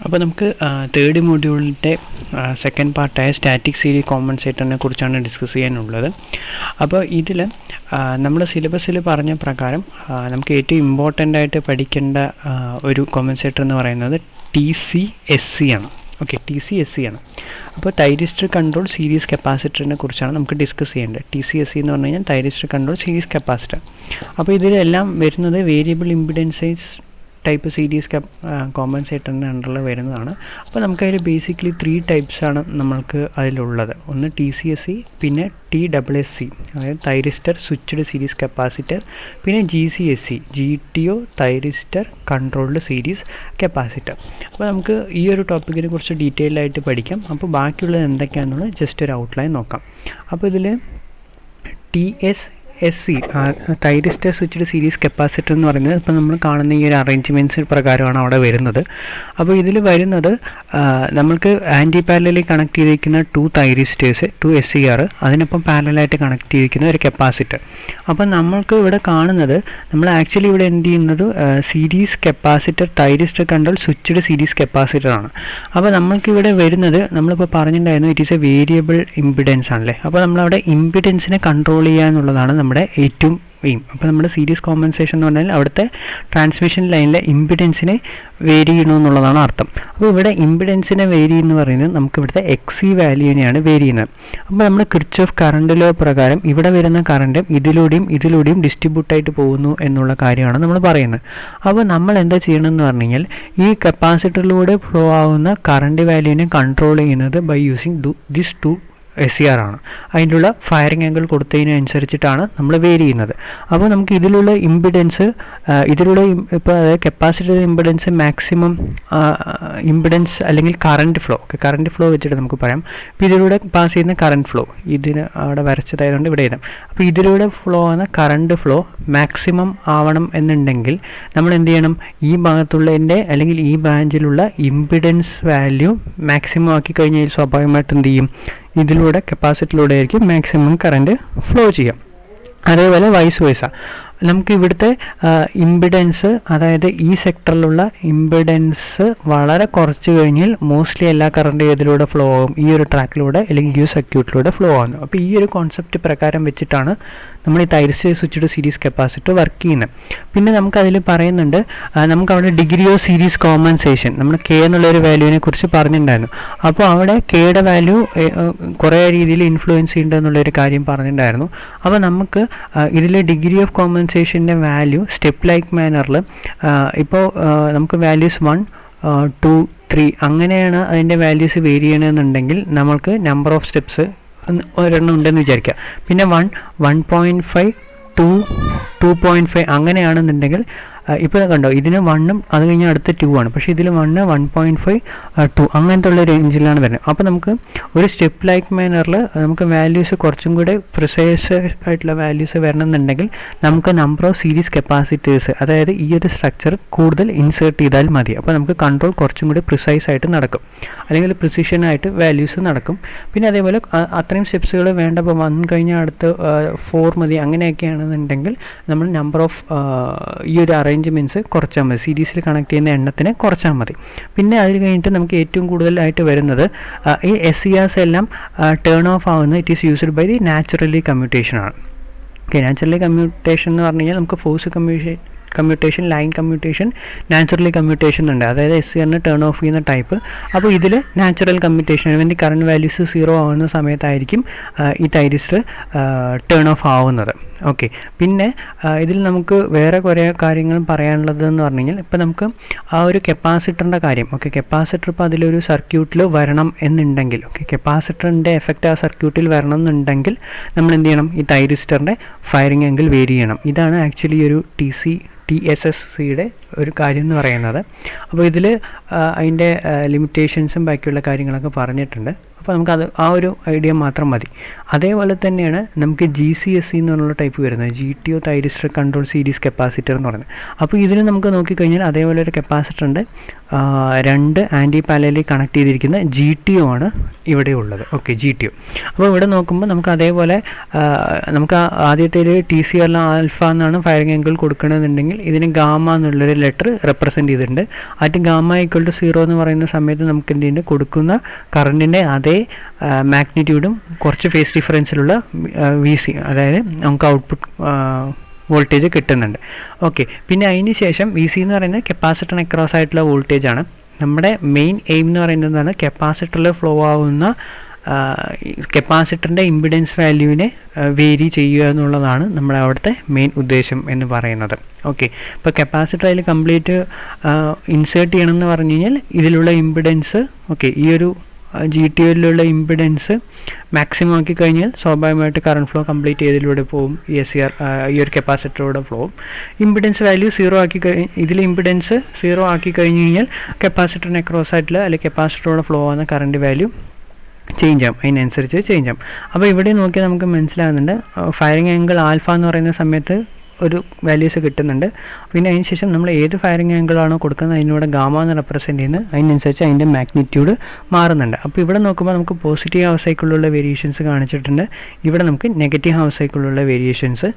അപ്പോൾ നമുക്ക് third മൊഡ്യൂളിൻ്റെ second പാർട്ടായ static series കോമ്പൻസേറ്ററിനെ കുറിച്ചാണ് ഡിസ്കസ് ചെയ്യാനുള്ളത്. അപ്പോൾ ഇതിൽ നമ്മുടെ സിലബസിൽ പറഞ്ഞ പ്രകാരം നമുക്ക് ഏറ്റവും ഇമ്പോർട്ടൻ്റ് ആയിട്ട് പഠിക്കേണ്ട ഒരു കോമ്പൻസേറ്റർ എന്ന് പറയുന്നത് TCSC ആണ്. ഓക്കെ, TCSC ആണ്. അപ്പോൾ തൈരിസ്റ്റർ കൺട്രോൾ സീരീസ് കപ്പാസിറ്ററിനെ കുറിച്ചാണ് നമുക്ക് ഡിസ്കസ് ചെയ്യേണ്ടത്. TCSC എന്ന് പറഞ്ഞു കഴിഞ്ഞാൽ തൈരിസ്റ്റർ കൺട്രോൾ സീരീസ് കപ്പാസിറ്റർ. അപ്പോൾ ഇതിലെല്ലാം വരുന്നത് വേരിയബിൾ ഇമ്പിഡൻസൈസ് ടൈപ്പ് സീരീസ് കോമ്പൻസേറ്ററിൻ്റെ അണ്ടറിൽ വരുന്നതാണ്. അപ്പോൾ നമുക്കതിൽ ബേസിക്കലി 3 ടൈപ്സാണ് നമ്മൾക്ക് അതിലുള്ളത്. ഒന്ന് TCSC, പിന്നെ TSSC അതായത് തൈരിസ്റ്റർ സ്വിച്ച്ഡ് സീരീസ് കപ്പാസിറ്റർ, പിന്നെ GCSC GTO thyristor controlled series capacitor. അപ്പോൾ നമുക്ക് ഈ ഒരു ടോപ്പിക്കിനെ കുറിച്ച് ഡീറ്റെയിൽ ആയിട്ട് പഠിക്കാം. അപ്പോൾ ബാക്കിയുള്ളത് എന്തൊക്കെയാണെന്നുള്ളത് ജസ്റ്റ് ഒരു ഔട്ട്ലൈൻ നോക്കാം. അപ്പോൾ ഇതിൽ TSSC തൈരിസ്റ്റർ സ്വിച്ച്ഡ് സീരീസ് കപ്പാസിറ്റർ എന്ന് പറയുന്നത് ഇപ്പോൾ നമ്മൾ കാണുന്ന ഈ ഒരു അറേഞ്ച്മെൻറ്റ്സ് പ്രകാരമാണ് അവിടെ വരുന്നത്. അപ്പോൾ ഇതിൽ വരുന്നത് നമ്മൾക്ക് ആൻറ്റി പാരലലി കണക്ട് ചെയ്തിരിക്കുന്ന 2 തൈരിസ്റ്റേഴ്സ് 2 SCR, അതിനൊപ്പം പാരലായിട്ട് കണക്ട് ചെയ്തിരിക്കുന്ന ഒരു കപ്പാസിറ്റർ. അപ്പോൾ നമ്മൾക്ക് ഇവിടെ കാണുന്നത് നമ്മൾ ആക്ച്വലി ഇവിടെ എന്ത് ചെയ്യുന്നത് series capacitor thyristor control switched series capacitor ആണ്. അപ്പോൾ നമ്മൾക്കിവിടെ വരുന്നത് നമ്മളിപ്പോൾ പറഞ്ഞിട്ടുണ്ടായിരുന്നു it is a variable impedance ആണല്ലേ. അപ്പോൾ നമ്മളവിടെ ഇമ്പിഡൻസിനെ കൺട്രോൾ ചെയ്യുക എന്നുള്ളതാണ് നമ്മുടെ ഏറ്റവും എയിം. അപ്പോൾ നമ്മുടെ സീരീസ് കോമ്പൻസേഷൻ എന്ന് പറഞ്ഞാൽ അവിടുത്തെ ട്രാൻസ്മിഷൻ ലൈനിലെ ഇമ്പിഡൻസിനെ വേരി ചെയ്യണമെന്നുള്ളതാണ് അർത്ഥം. അപ്പോൾ ഇവിടെ ഇമ്പിഡൻസിനെ വേരി എന്ന് പറയുന്നത് നമുക്ക് ഇവിടുത്തെ XC വാല്യൂവിനെയാണ് വേരി ചെയ്യുന്നത്. അപ്പോൾ നമ്മൾ കിർച്ചോഫ് കറണ്ട് ലോ പ്രകാരം ഇവിടെ വരുന്ന കറണ്ട് ഇതിലൂടെയും ഡിസ്ട്രിബ്യൂട്ടായിട്ട് പോകുന്നു എന്നുള്ള കാര്യമാണ് നമ്മൾ പറയുന്നത്. അപ്പോൾ നമ്മൾ എന്താ ചെയ്യണമെന്ന് പറഞ്ഞു കഴിഞ്ഞാൽ ഈ കപ്പാസിറ്ററിലൂടെ ഫ്ലോ ആവുന്ന കറണ്ട് വാല്യൂവിനെ കൺട്രോൾ ചെയ്യുന്നത് ബൈ യൂസിങ് ദിസ് 2 SCR ആണ്. അതിലുള്ള ഫയറിംഗ് ആംഗിൾ കൊടുത്തതിനനുസരിച്ചിട്ടാണ് നമ്മൾ വേരി ചെയ്യുന്നത്. അപ്പോൾ നമുക്ക് ഇതിലുള്ള ഇമ്പിഡൻസ് ഇപ്പോൾ അതായത് കപ്പാസിറ്റർ ഇമ്പിഡൻസ് മാക്സിമം ഇമ്പിഡൻസ് അല്ലെങ്കിൽ കറണ്ട് ഫ്ലോ വെച്ചിട്ട് നമുക്ക് പറയാം. അപ്പോൾ ഇതിലൂടെ പാസ് ചെയ്യുന്ന കറണ്ട് ഫ്ലോ ഇതിന് അവിടെ വരച്ചതായതുകൊണ്ട് ഇവിടെ എഴുതാം. അപ്പോൾ ഇതിലൂടെ ഫ്ലോ ആവുന്ന കറണ്ട് ഫ്ലോ മാക്സിമം ആവണം എന്നുണ്ടെങ്കിൽ നമ്മൾ എന്ത് ചെയ്യണം, ഈ ഭാഗത്തുള്ളതിൻ്റെ അല്ലെങ്കിൽ ഈ ബ്രാഞ്ചിലുള്ള ഇമ്പിഡൻസ് വാല്യൂ മാക്സിമം ആക്കി കഴിഞ്ഞാൽ സ്വാഭാവികമായിട്ട് എന്ത് ചെയ്യും, ഇതിലൂടെ കപ്പാസിറ്ററിലൂടെ ആയിരിക്കും മാക്സിമം കറണ്ട് ഫ്ലോ ചെയ്യാം. അതേപോലെ വൈസ് വേഴ്സ നമുക്ക് ഇവിടുത്തെ ഇമ്പിഡൻസ് അതായത് ഈ സെക്ടറിലുള്ള ഇമ്പിഡൻസ് വളരെ കുറച്ച് കഴിഞ്ഞാൽ മോസ്റ്റ്ലി എല്ലാ കറണ്ട് ഇതിലൂടെ ഫ്ലോ ആകും, ഈ ഒരു ട്രാക്കിലൂടെ അല്ലെങ്കിൽ ഈ സർക്യൂട്ടിലൂടെ ഫ്ലോ ആകുന്നു. അപ്പോൾ ഈ ഒരു കോൺസെപ്റ്റ് പ്രകാരം വെച്ചിട്ടാണ് നമ്മൾ ഈ തൈരിസ്റ്റർ സ്വിച്ച്ഡ് സീരീസ് കപ്പാസിറ്റർ വർക്ക് ചെയ്യുന്നത്. പിന്നെ നമുക്കതിൽ പറയുന്നുണ്ട് നമുക്കവിടെ ഡിഗ്രി ഓഫ് സീരീസ് കോമ്പൻസേഷൻ നമ്മൾ K എന്നുള്ളൊരു വാല്യൂവിനെ കുറിച്ച് പറഞ്ഞിട്ടുണ്ടായിരുന്നു. അപ്പോൾ അവിടെ Kയുടെ വാല്യൂ കുറേ രീതിയിൽ ഇൻഫ്ലുവൻസ് ചെയ്യുന്നുണ്ടെന്നുള്ളൊരു കാര്യം പറഞ്ഞിട്ടുണ്ടായിരുന്നു. അപ്പോൾ നമുക്ക് ഇതിൽ ഡിഗ്രി ഓഫ് കോമ്പൻസേഷൻ്റെ വാല്യൂ സ്റ്റെപ്പ് ലൈക്ക് മാനറിൽ ഇപ്പോൾ നമുക്ക് വാല്യൂസ് 1, 2, 3 അങ്ങനെയാണ് അതിൻ്റെ വാല്യൂസ് വേരി ചെയ്യണമെന്നുണ്ടെങ്കിൽ നമ്മൾക്ക് നമ്പർ ഓഫ് സ്റ്റെപ്സ് ഒരെണ്ണം ഉണ്ടെന്ന് വിചാരിക്കുക. പിന്നെ 1, 1.5, 2, 2.5 അങ്ങനെയാണെന്നുണ്ടെങ്കിൽ ഇപ്പോൾ കണ്ടോ ഇതിന് 1ഉം അത് കഴിഞ്ഞാൽ അടുത്ത 2 ആണ്. പക്ഷേ ഇതിൽ 1, 1.5, 2 അങ്ങനത്തെ ഉള്ള റേഞ്ചിലാണ് വരുന്നത്. അപ്പോൾ നമുക്ക് ഒരു സ്റ്റെപ്പ് ലൈക്ക് മാനറിൽ നമുക്ക് വാല്യൂസ് കുറച്ചും കൂടെ പ്രിസൈസ് ആയിട്ടുള്ള വാല്യൂസ് വരണമെന്നുണ്ടെങ്കിൽ നമുക്ക് നമ്പർ ഓഫ് സീരീസ് കപ്പാസിറ്റേഴ്സ് അതായത് ഈ ഒരു സ്ട്രക്ചർ കൂടുതൽ ഇൻസേർട്ട് ചെയ്താൽ മതി. അപ്പോൾ നമുക്ക് കൺട്രോൾ കുറച്ചും കൂടി പ്രിസൈസ് ആയിട്ട് നടക്കും, അല്ലെങ്കിൽ പ്രിസിഷനായിട്ട് വാല്യൂസ് നടക്കും. പിന്നെ അതേപോലെ അത്രയും സ്റ്റെപ്സുകൾ വേണ്ട. ഇപ്പോൾ 1 കഴിഞ്ഞാൽ അടുത്ത് 4 മതി. അങ്ങനെയൊക്കെയാണെന്നുണ്ടെങ്കിൽ നമ്മൾ നമ്പർ ഓഫ് ഈ ഒരു അറേഞ്ച്മെൻറ്റ്സ് കുറച്ചാൽ മതി, സീരീസിൽ കണക്ട് ചെയ്യുന്ന എണ്ണത്തിനെ കുറച്ചാൽ മതി. പിന്നെ അതിൽ കഴിഞ്ഞിട്ട് നമുക്ക് ഏറ്റവും കൂടുതലായിട്ട് വരുന്നത് ഈ SCRs എല്ലാം ടേൺ ഓഫ് ആവുന്നത് it is used by the naturally commutation ആണ്. ഓക്കെ, നാച്ചുറലി കമ്മ്യൂട്ടേഷൻ എന്ന് പറഞ്ഞു കഴിഞ്ഞാൽ നമുക്ക് force commutation, line commutation, naturally commutation ഉണ്ട്. അതായത് SCRനെ ടേൺ ഓഫ് ചെയ്യുന്ന ടൈപ്പ്. അപ്പോൾ ഇതിൽ നാച്ചുറൽ കമ്മ്യൂട്ടേഷൻ വേണ്ടി കറണ്ട് വാല്യൂസ് 0 ആവുന്ന സമയത്തായിരിക്കും ഈ തൈരിസ്റ്റർ ടേൺ ഓഫ് ആവുന്നത്. ഓക്കെ, പിന്നെ ഇതിൽ നമുക്ക് വേറെ കുറേ കാര്യങ്ങൾ പറയാനുള്ളതെന്ന് പറഞ്ഞു കഴിഞ്ഞാൽ ഇപ്പോൾ നമുക്ക് ആ ഒരു കപ്പാസിറ്ററിൻ്റെ കാര്യം. ഓക്കെ, കപ്പാസിറ്റർ ഇപ്പോൾ അതിലൊരു സർക്യൂട്ടിൽ വരണം എന്നുണ്ടെങ്കിൽ, ഓക്കെ, കപ്പാസിറ്ററിൻ്റെ എഫക്റ്റ് ആ സർക്യൂട്ടിൽ വരണം എന്നുണ്ടെങ്കിൽ നമ്മൾ എന്ത് ചെയ്യണം, ഈ തൈരിസ്റ്ററിൻ്റെ ഫയറിംഗ് ആംഗിൾ വേരി ചെയ്യണം. ഇതാണ് ആക്ച്വലി ഒരു TSSCയുടെ ഒരു കാര്യം എന്ന് പറയുന്നത്. അപ്പോൾ ഇതിൽ അതിൻ്റെ ലിമിറ്റേഷൻസും ബാക്കിയുള്ള കാര്യങ്ങളൊക്കെ പറഞ്ഞിട്ടുണ്ട്. അപ്പോൾ നമുക്കത് ആ ഒരു ഐഡിയ മാത്രം മതി. അതേപോലെ തന്നെയാണ് നമുക്ക് GCSE എന്നുള്ള ടൈപ്പ് വരുന്നത്, GTO തൈരിസ്റ്റർ കൺട്രോൾ സീരീസ് കപ്പാസിറ്റർ എന്ന് പറയുന്നത്. അപ്പോൾ ഇതിന് നമുക്ക് നോക്കിക്കഴിഞ്ഞാൽ അതേപോലെ ഒരു കപ്പാസിറ്റർ ഉണ്ട്, 2 ആൻറ്റി പാരലലി കണക്ട് ചെയ്തിരിക്കുന്ന GTO ആണ് ഇവിടെ ഉള്ളത്. Okay, GTO. അപ്പോൾ ഇവിടെ നോക്കുമ്പോൾ നമുക്ക് അതേപോലെ നമുക്ക് ആദ്യത്തെ ഒരു TCR ആൽഫ എന്നാണ് ഫയറിംഗ് ആംഗിൾ കൊടുക്കണമെന്നുണ്ടെങ്കിൽ ഇതിന് ഗാമ എന്നുള്ളൊരു ലെറ്റർ റെപ്രസെൻറ്റ് ചെയ്തിട്ടുണ്ട്. ആറ്റ് ഗാമ = 0 എന്ന് പറയുന്ന സമയത്ത് നമുക്ക് എന്ത് ചെയ്യുന്നുണ്ട്, കൊടുക്കുന്ന കറണ്ടിൻ്റെ അതേ മാഗ്നിറ്റ്യൂഡും കുറച്ച് ഫേസ് ഡിഫറൻസിലുള്ള VC, അതായത് നമുക്ക് ഔട്ട്പുട്ട് വോൾട്ടേജ് കിട്ടുന്നുണ്ട്. ഓക്കെ, പിന്നെ അതിന് ശേഷം VC എന്ന് പറയുന്നത് കപ്പാസിറ്ററിന് അക്രോസ് ആയിട്ടുള്ള വോൾട്ടേജ് ആണ്. നമ്മുടെ മെയിൻ എയിം എന്ന് പറയുന്നതാണ് കപ്പാസിറ്ററിൽ ഫ്ലോ ആവുന്ന കപ്പാസിറ്ററിൻ്റെ ഇമ്പിഡൻസ് വാല്യൂവിനെ വേരി ചെയ്യുക എന്നുള്ളതാണ് നമ്മുടെ അവിടുത്തെ മെയിൻ ഉദ്ദേശം എന്ന് പറയുന്നത്. ഓക്കെ, ഇപ്പോൾ കപ്പാസിറ്റർ അതിൽ കംപ്ലീറ്റ് ഇൻസേർട്ട് ചെയ്യണമെന്ന് പറഞ്ഞു കഴിഞ്ഞാൽ ഇതിലുള്ള ഇമ്പിഡൻസ്, ഓക്കെ, ഈ ഒരു GTOയിലുള്ള ഇമ്പിഡൻസ് മാക്സിമം ആക്കി കഴിഞ്ഞാൽ സ്വാഭാവികമായിട്ട് കറണ്ട് ഫ്ലോ കംപ്ലീറ്റ് ചെയ്തതിലൂടെ പോകും, ഈ ഒരു കപ്പാസിറ്ററിലൂടെ ഫ്ലോ. ഇമ്പിഡൻസ് വാല്യൂ 0 ആക്കി ഇതിൽ ഇമ്പിഡൻസ് 0 ആക്കി കഴിഞ്ഞ് കഴിഞ്ഞാൽ കപ്പാസിറ്ററിന് അക്രോസ് ആയിട്ടുള്ള അല്ലെങ്കിൽ കപ്പാസിറ്ററിലൂടെ ഫ്ലോ ആവുന്ന കറണ്ട് വാല്യൂ ചേഞ്ച് ആകും, അതിനനുസരിച്ച് ചേഞ്ച് ആകും. അപ്പോൾ ഇവിടെ നോക്കിയാൽ നമുക്ക് മനസ്സിലാകുന്നുണ്ട് ഫയറിംഗ് ആംഗിൾ ആൽഫ എന്ന് പറയുന്ന സമയത്ത് ഒരു വാല്യൂസ് കിട്ടുന്നുണ്ട്. പിന്നെ അതിന് ശേഷം നമ്മൾ ഏത് ഫയറിംഗ് ആംഗിളാണോ കൊടുക്കുന്നത് അതിനൂടെ ഗാമ എന്ന് റെപ്രസെൻറ്റ് ചെയ്യുന്നത്, അതിനനുസരിച്ച് അതിൻ്റെ മാഗ്നിറ്റ്യൂഡ് മാറുന്നുണ്ട്. അപ്പോൾ ഇവിടെ നോക്കുമ്പോൾ നമുക്ക് പോസിറ്റീവ് ഹൗസ് സൈക്കിളിലുള്ള വേരിയേഷൻസ് കാണിച്ചിട്ടുണ്ട്, ഇവിടെ നമുക്ക് നെഗറ്റീവ് ഹൗസ് സൈക്കിളിലുള്ള വേരിയേഷൻസ്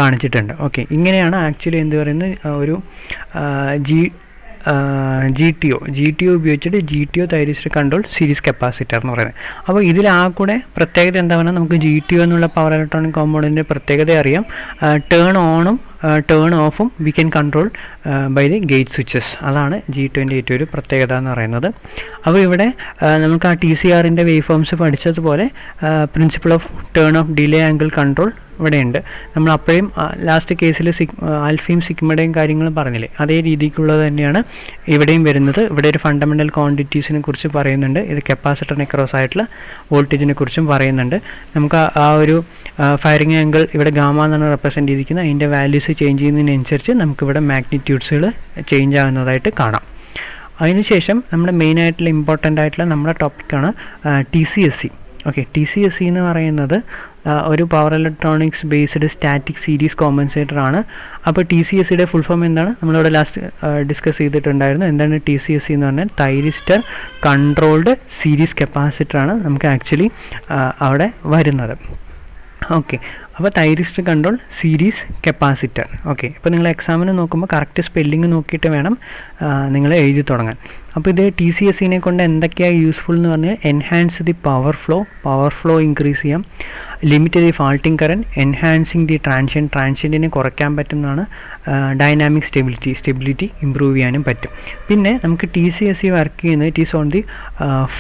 കാണിച്ചിട്ടുണ്ട്. ഓക്കെ, ഇങ്ങനെയാണ് ആക്ച്വലി എന്ത് പറയുന്നത് ഒരു GTO ഉപയോഗിച്ചിട്ട് GTO തൈരിസ്റ്റർ കൺട്രോൾ സീരീസ് കപ്പാസിറ്റർ എന്ന് പറയുന്നത്. അപ്പോൾ ഇതിൽ കൂടെ പ്രത്യേകത എന്താ പറഞ്ഞാൽ നമുക്ക് GTO എന്നുള്ള പവർ ഇലക്ട്രോണിക് കോമ്പൗണ്ടിൻ്റെ പ്രത്യേകത അറിയാം. ടേൺ ഓണും ടേൺ ഓഫും we can control by the gate switches. അതാണ് G2ൻ്റെ ഏറ്റവും ഒരു പ്രത്യേകത എന്ന് പറയുന്നത്. അപ്പോൾ ഇവിടെ നമുക്ക് ആ TCRൻ്റെ വേവ് ഫോംസ് പഠിച്ചതുപോലെ principle of turn off delay angle control ഇവിടെയുണ്ട്. നമ്മൾ അപ്പോഴും ലാസ്റ്റ് കേസിൽ ആൽഫയും സിഗ്മയുടെയും കാര്യങ്ങൾ പറഞ്ഞില്ലേ, അതേ രീതിക്കുള്ളത് തന്നെയാണ് ഇവിടെയും വരുന്നത്. ഇവിടെ ഒരു ഫണ്ടമെൻ്റൽ ക്വാണ്ടിറ്റീസിനെ കുറിച്ച് പറയുന്നുണ്ട്, ഇത് കപ്പാസിറ്ററിന് അക്രോസ് ആയിട്ടുള്ള വോൾട്ടേജിനെ കുറിച്ചും പറയുന്നുണ്ട്. നമുക്ക് ആ ഒരു ഫയറിംഗ് ആംഗിൾ ഇവിടെ ഗാമ എന്നാണ് റെപ്രസെൻറ്റ് ചെയ്തിരിക്കുന്നത്, അതിൻ്റെ വാല്യൂസ് ചേഞ്ച് ചെയ്യുന്നതിനനുസരിച്ച് നമുക്കിവിടെ മാഗ്നിറ്റ്യൂഡ്സുകൾ ചേഞ്ച് ആകുന്നതായിട്ട് കാണാം. അതിനുശേഷം നമ്മുടെ മെയിനായിട്ടുള്ള ഇമ്പോർട്ടൻ്റ് ആയിട്ടുള്ള നമ്മുടെ ടോപ്പിക്കാണ് TCSE. ഓക്കെ, TCSE എന്ന് പറയുന്നത് ഒരു power electronics based static series compensator ആണ്. അപ്പോൾ TCSEയുടെ ഫുൾ ഫോം എന്താണ് നമ്മളിവിടെ ലാസ്റ്റ് ഡിസ്കസ് ചെയ്തിട്ടുണ്ടായിരുന്നു. എന്താണ് TCSE എന്ന് പറഞ്ഞാൽ തൈരിസ്റ്റർ കൺട്രോൾഡ് സീരീസ് കപ്പാസിറ്റർ ആണ് നമുക്ക് ആക്ച്വലി അവിടെ വരുന്നത്. ഓക്കെ, അപ്പോൾ തൈരിസ്റ്റർ കൺട്രോൾ സീരീസ് കപ്പാസിറ്റർ. ഓക്കെ, അപ്പോൾ നിങ്ങൾ എക്സാമിന് നോക്കുമ്പോൾ കറക്റ്റ് സ്പെല്ലിംഗ് നോക്കിയിട്ട് വേണം നിങ്ങൾ എഴുതി തുടങ്ങാൻ. അപ്പോൾ ഇത് TCSEനെ കൊണ്ട് എന്തൊക്കെയാണ് യൂസ്ഫുൾ എന്ന് പറഞ്ഞാൽ enhance the power flow increase ചെയ്യാം, limit the faulting current, enhancing the ട്രാൻഷ്യൻറ്റിനെ കുറയ്ക്കാൻ പറ്റുന്നതാണ്, ഡൈനാമിക് സ്റ്റെബിലിറ്റി ഇമ്പ്രൂവ് ചെയ്യാനും പറ്റും. പിന്നെ നമുക്ക് TCSE വർക്ക് ചെയ്യുന്നത് it is on the